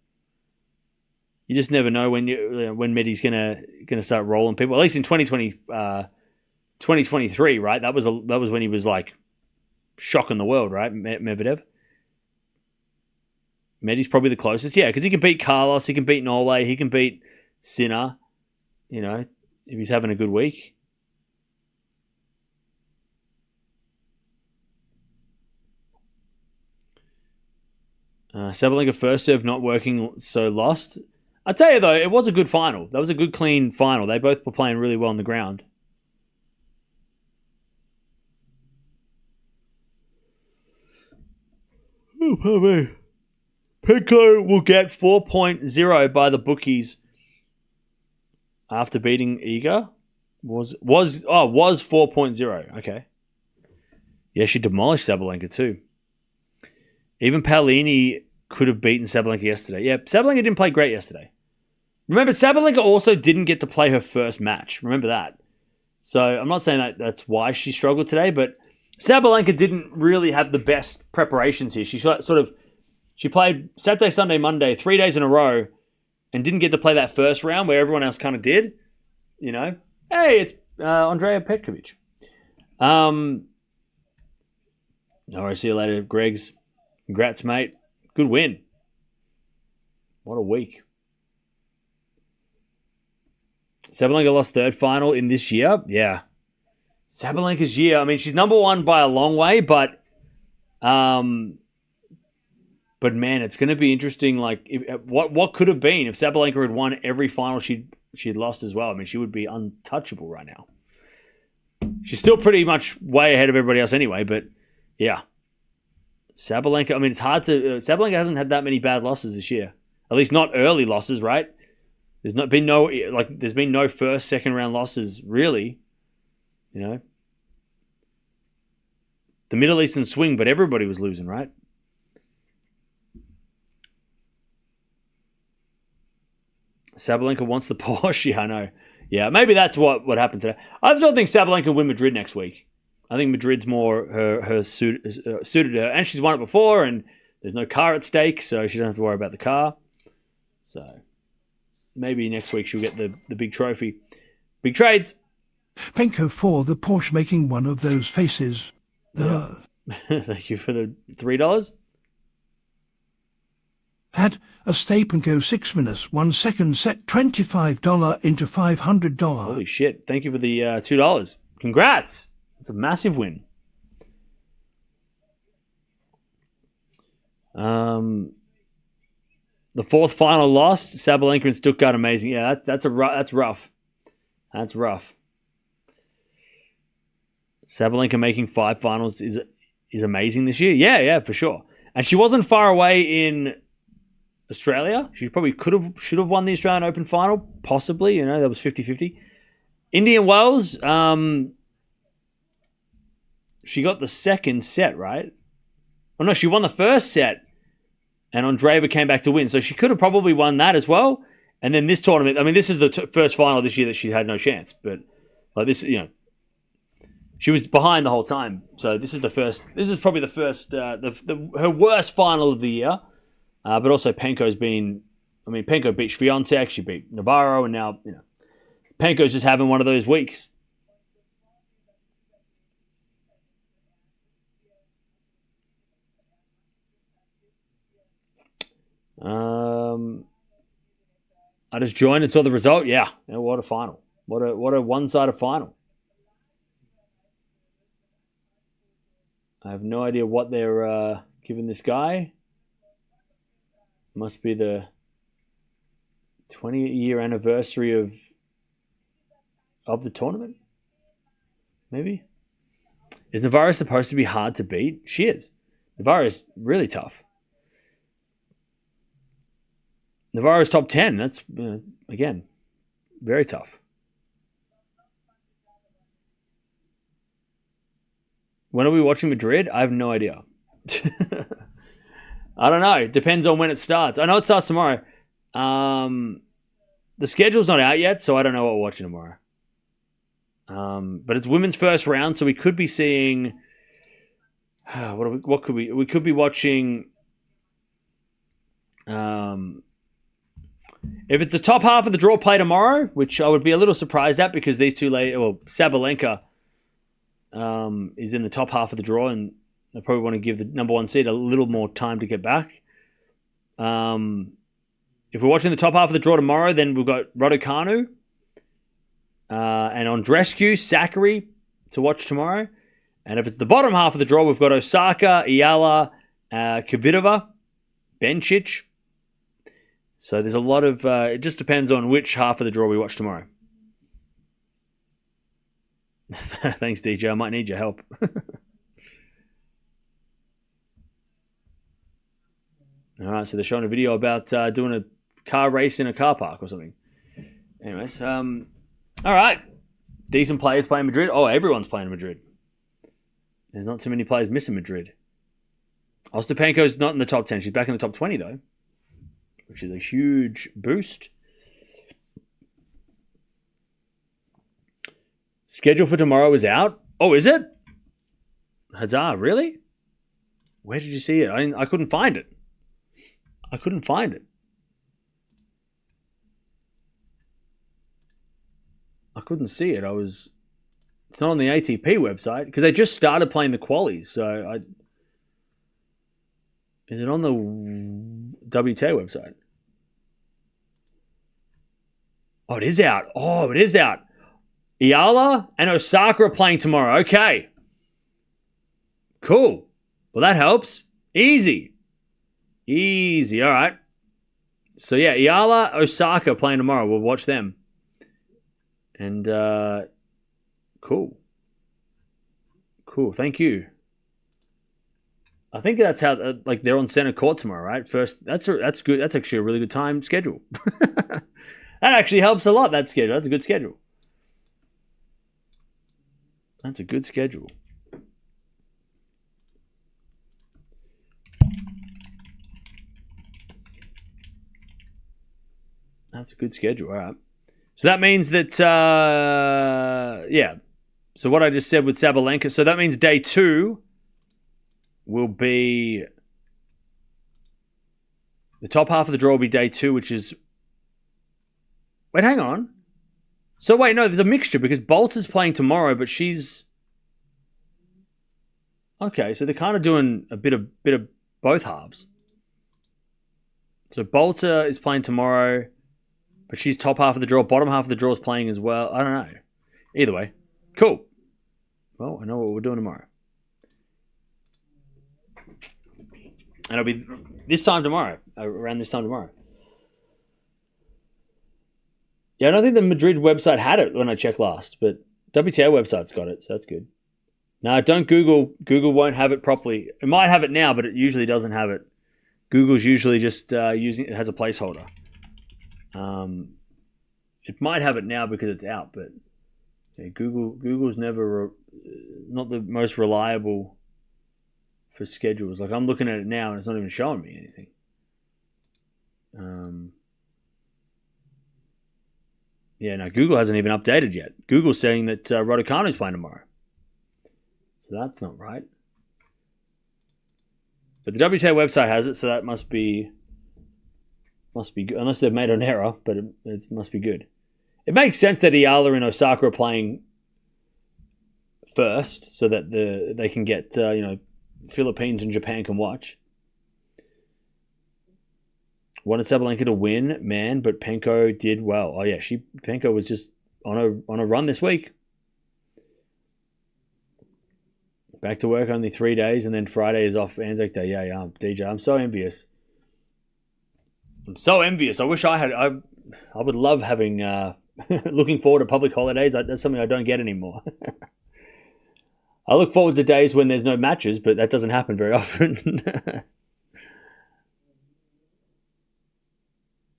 [SPEAKER 1] You just never know when Medi's gonna start rolling people. At least in 2023, right? That was when he was like shocking the world, right? Medvedev. Medi's probably the closest, yeah, because he can beat Carlos, he can beat Norway, he can beat Sinner. You know, if he's having a good week. Sabalenka first serve not working, so lost. I tell you though, it was a good final. That was a good, clean final. They both were playing really well on the ground. Oh, pardon me. Penko will get 4.0 by the bookies after beating Iga. Was 4.0. Okay. Yeah, she demolished Sabalenka too. Even Paolini could have beaten Sabalenka yesterday. Yeah, Sabalenka didn't play great yesterday. Remember, Sabalenka also didn't get to play her first match. Remember that. So I'm not saying that that's why she struggled today, but Sabalenka didn't really have the best preparations here. She played Saturday, Sunday, Monday, 3 days in a row, and didn't get to play that first round where everyone else kind of did. You know, hey, it's Andrea Petkovic. All right, see you later, Greg's. Congrats, mate. Good win. What a week. Sabalenka lost third final in this year. Yeah. Sabalenka's year. I mean, she's number one by a long way, but man, it's going to be interesting. Like, what could have been if Sabalenka had won every final she'd lost as well? I mean, she would be untouchable right now. She's still pretty much way ahead of everybody else anyway, but yeah. Sabalenka, I mean, it's hard to... Sabalenka hasn't had that many bad losses this year. At least not early losses, right? There's been no first, second round losses, really. You know? The Middle Eastern swing, but everybody was losing, right? Sabalenka wants the Porsche. Yeah, I know. Yeah, maybe that's what happened today. I still think Sabalenka will win Madrid next week. I think Madrid's more her suited to her. And she's won it before, and there's no car at stake, so she doesn't have to worry about the car. So maybe next week she'll get the big trophy. Big trades.
[SPEAKER 2] Penko for the Porsche making one of those faces.
[SPEAKER 1] Yeah. Thank you for the $3.
[SPEAKER 2] Had a step and go 6 minutes, 1 second, set $25 into $500.
[SPEAKER 1] Holy shit. Thank you for the $2. Congrats. It's a massive win. The fourth final loss, Sabalenka and Stuttgart, amazing. Yeah, that's rough. That's rough. Sabalenka making 5 finals is amazing this year. Yeah, for sure. And she wasn't far away in Australia. She probably should have won the Australian Open final, possibly. You know, that was 50-50. Indian Wells, she got the second set, right? Oh, no, she won the first set, and Andreeva came back to win. So she could have probably won that as well. And then this tournament, I mean, this is the first final this year that she had no chance. But like this, you know, she was behind the whole time. So this is probably the first, her worst final of the year. But also Penko beat Swiatek, she beat Navarro, and now, you know, Penko's just having one of those weeks. I just joined and saw the result. Yeah, what a final! What a one-sided final. I have no idea what they're giving this guy. Must be the 20-year anniversary of the tournament. maybe. Is Navarro supposed to be hard to beat? She is. Navarro is really tough. Navarro is top 10. That's, again, very tough. When are we watching Madrid? I have no idea. I don't know. It depends on when it starts. I know it starts tomorrow. The schedule's not out yet, so I don't know what we're watching tomorrow. But it's women's first round, so we could be seeing... What could we... We could be watching... If it's the top half of the draw play tomorrow, which I would be a little surprised at because these two ladies... Well, Sabalenka is in the top half of the draw, and I probably want to give the number one seed a little more time to get back. If we're watching the top half of the draw tomorrow, then we've got Raducanu and Andreescu, Sakari to watch tomorrow. And if it's the bottom half of the draw, we've got Osaka, Eala, Kvitova, Bencic. So there's a lot of... it just depends on which half of the draw we watch tomorrow. Thanks, DJ. I might need your help. All right, so they're showing a video about doing a car race in a car park or something. Anyways, all right. Decent players playing Madrid. Oh, everyone's playing Madrid. There's not too many players missing Madrid. Ostapenko's not in the top 10. She's back in the top 20, though, which is a huge boost. Schedule for tomorrow is out. Oh, is it? Huzzah, really? Where did you see it? I couldn't find it. I couldn't find it. I couldn't see it. It's not on the ATP website because they just started playing the qualies. So is it on the WTA website? Oh, it is out. Oh, it is out. Eala and Osaka are playing tomorrow. Okay. Cool. Well, that helps. Easy. All right. So, yeah, Eala, Osaka playing tomorrow. We'll watch them. And, cool. Cool. Thank you. I think that's how, they're on center court tomorrow, right? First, that's good. That's actually a really good time schedule. That actually helps a lot, that schedule. That's a good schedule. That's a good schedule. That's a good schedule. All right. So that means that, yeah. So what I just said with Sabalenka. So that means day 2 will be... The top half of the draw will be day 2, which is... Wait, hang on. So wait, no, there's a mixture because Bolter's playing tomorrow, but she's... Okay, so they're kind of doing a bit of both halves. So Bolter is playing tomorrow, but she's top half of the draw. Bottom half of the draw is playing as well. I don't know. Either way, cool. Well, I know what we're doing tomorrow. And it'll be this time tomorrow, around this time tomorrow. Yeah, I don't think the Madrid website had it when I checked last, but WTA website's got it, so that's good. No, don't Google. Google won't have it properly. It might have it now, but it usually doesn't have it. Google's usually just using it as a placeholder. It might have it now because it's out, but yeah, Google's never not the most reliable for schedules. Like I'm looking at it now and it's not even showing me anything. Yeah, no, Google hasn't even updated yet. Google's saying that Raducanu's playing tomorrow. So that's not right. But the WTA website has it, so that must be good. Unless they've made an error, but it must be good. It makes sense that Eala and Osaka are playing first so that they can get, Philippines and Japan can watch. Wanted Sabalenka to win, man, but Penko did well. Oh yeah, Penko was just on a run this week. Back to work only 3 days, and then Friday is off Anzac Day. Yeah, DJ. I'm so envious. I wish I had. I would love having. Looking forward to public holidays. That's something I don't get anymore. I look forward to days when there's no matches, but that doesn't happen very often.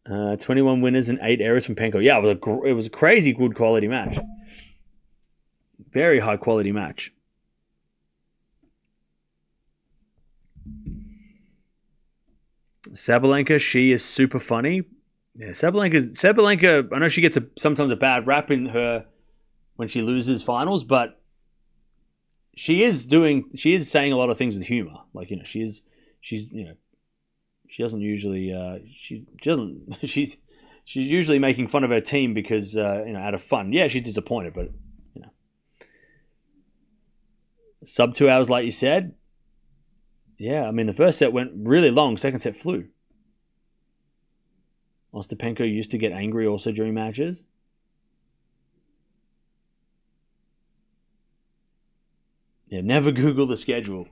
[SPEAKER 1] 21 winners and 8 errors from Penko. Yeah, it was a crazy good quality match. Very high quality match. Sabalenka, she is super funny. Yeah, Sabalenka, I know she gets sometimes a bad rap in her when she loses finals, but she is saying a lot of things with humor. Like, she's she doesn't usually she's usually making fun of her team because out of fun. Yeah, she's disappointed, but sub 2 hours, like you said. Yeah, I mean the first set went really long. Second set flew. Ostapenko used to get angry also during matches. Yeah, never Google the schedule.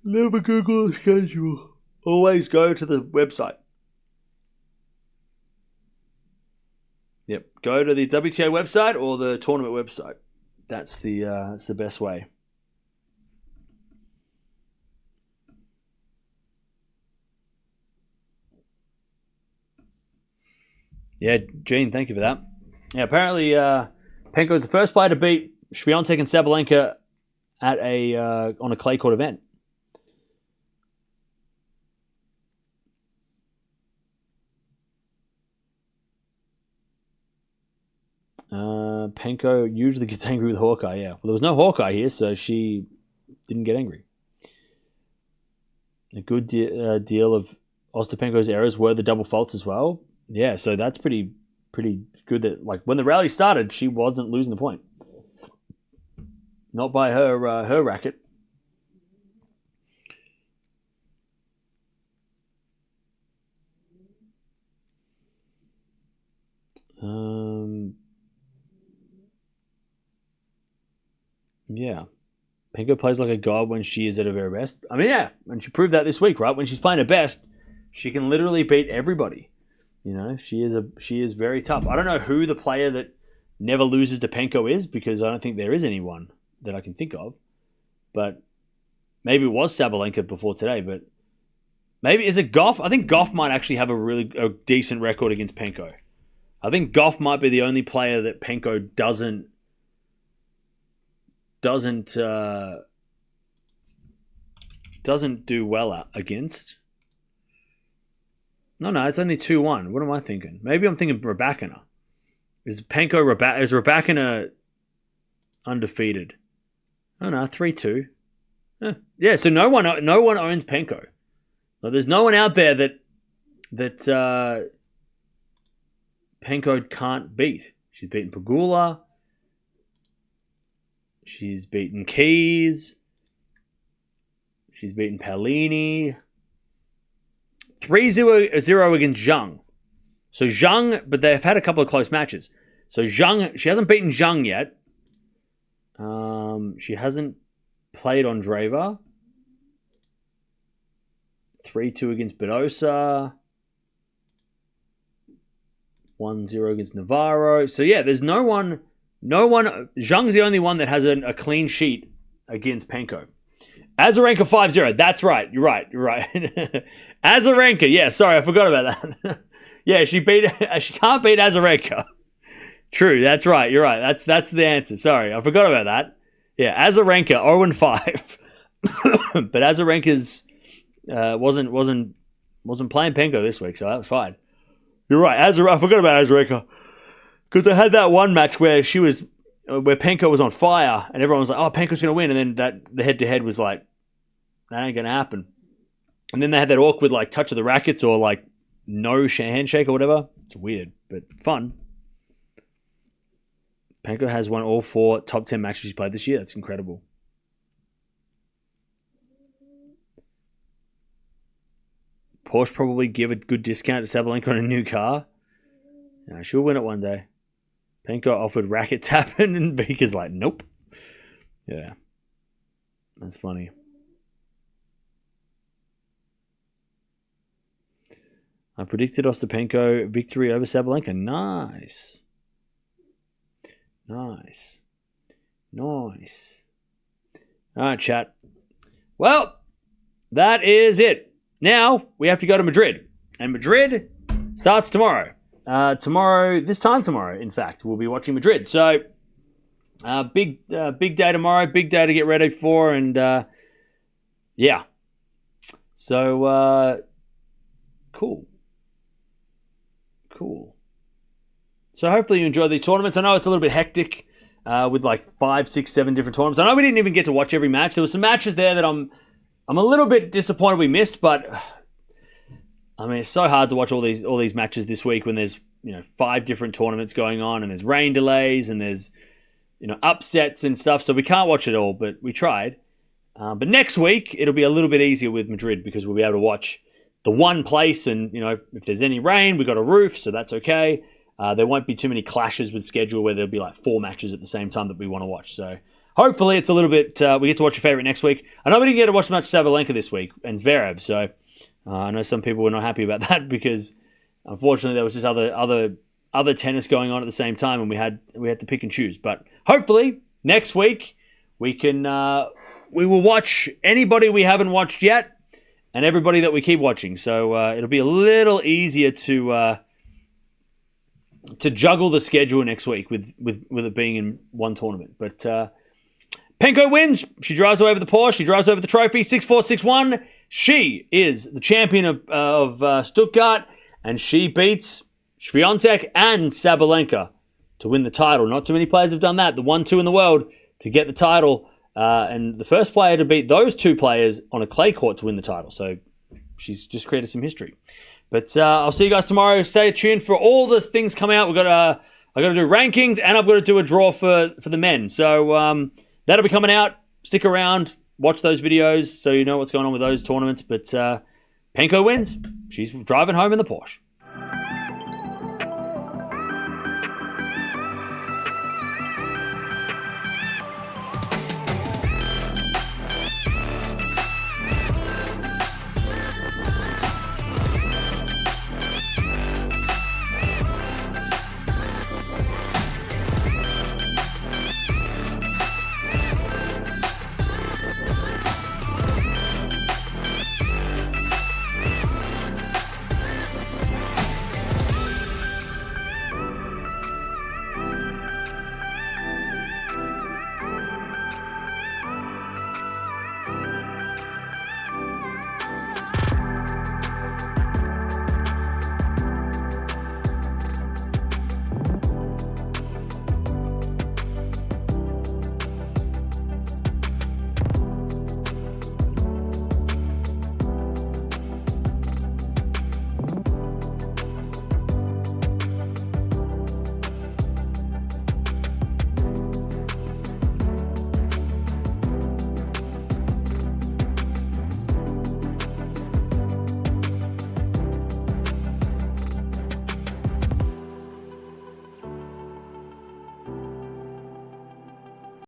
[SPEAKER 1] Never Google the schedule. Always go to the website. Yep, go to the WTA website or the tournament website. That's the best way. Yeah, Gene, thank you for that. Yeah, apparently Penko is the first player to beat Swiatek and Sabalenka at on a clay court event. Penko usually gets angry with Hawkeye, yeah. Well, there was no Hawkeye here, so she didn't get angry. A good deal of Ostapenko's errors were the double faults as well. Yeah, so that's pretty good that, like, when the rally started, she wasn't losing the point. Not by her racket. Yeah. Penko plays like a god when she is at her very best. I mean, yeah, and she proved that this week, right? When she's playing her best, she can literally beat everybody. She is very tough. I don't know who the player that never loses to Penko is, because I don't think there is anyone that I can think of. But maybe it was Sabalenka before today, but maybe is it Gauff? I think Gauff might actually have a decent record against Penko. I think Gauff might be the only player that Penko doesn't do well against. No, it's only 2-1. What am I thinking? Maybe I'm thinking Raducanu. Is Raducanu undefeated? Oh no, 3-2. Yeah, so no one owns Penko. Well, there's no one out there that Penko can't beat. She's beaten Pegula. She's beaten Keys. She's beaten Paolini. 3-0 against Zhang. So Zhang, but they've had a couple of close matches. So Zhang, she hasn't beaten Zhang yet. She hasn't played Andreeva. 3-2 against Badosa. 1-0 against Navarro. So yeah, there's no one. Zhang's the only one that has a clean sheet against Penko. Azarenka 5-0. That's right. You're right. Azarenka. Yeah, sorry, I forgot about that. Yeah, she can't beat Azarenka. True, that's right. You're right. That's the answer. Sorry, I forgot about that. Yeah, Azarenka 0-5. But Azarenka's wasn't playing Penko this week, so that was fine. You're right. I forgot about Azarenka. Because I had that one match where Penko was on fire, and everyone was like, "Oh, Penko's going to win," and then the head-to-head was like, "That ain't going to happen." And then they had that awkward touch of the rackets or no handshake or whatever. It's weird, but fun. Penko has won all 4 top 10 matches she's played this year. That's incredible. Porsche probably give a good discount to Sabalenka on a new car. Yeah, she'll win it one day. Penko offered racket tapping, and Vika's like, nope. Yeah. That's funny. I predicted Ostapenko victory over Sabalenka. Nice. Nice. All right, chat. Well, that is it. Now we have to go to Madrid. And Madrid starts tomorrow. This time tomorrow, in fact, we'll be watching Madrid. So, big day tomorrow. Big day to get ready for. And, yeah. So, cool. So hopefully you enjoy these tournaments. I know it's a little bit hectic with like 5, 6, 7 different tournaments. I know we didn't even get to watch every match. There were some matches there that I'm a little bit disappointed we missed, but I mean it's so hard to watch all these matches this week when there's 5 different tournaments going on and there's rain delays and there's upsets and stuff. So we can't watch it all, but we tried. But next week it'll be a little bit easier with Madrid because we'll be able to watch the one place, and if there's any rain, we've got a roof, so that's okay. There won't be too many clashes with schedule where there'll be like 4 matches at the same time that we want to watch. So hopefully it's a little bit, we get to watch your favorite next week. I know we didn't get to watch much Sabalenka this week and Zverev, so I know some people were not happy about that because unfortunately there was just other tennis going on at the same time and we had to pick and choose. But hopefully next week we will watch anybody we haven't watched yet and everybody that we keep watching. So it'll be a little easier to juggle the schedule next week with it being in one tournament. But Penko wins. She drives away with the Porsche. She drives away with the trophy. 6-4, 6-1. She is the champion of Stuttgart, and she beats Swiatek and Sabalenka to win the title. Not too many players have done that. The 1-2 in the world to get the title. And the first player to beat those 2 players on a clay court to win the title. So she's just created some history. But I'll see you guys tomorrow. Stay tuned for all the things come out. I got to do rankings and I've got to do a draw for the men. So that'll be coming out. Stick around. Watch those videos so you know what's going on with those tournaments. But Penko wins. She's driving home in the Porsche.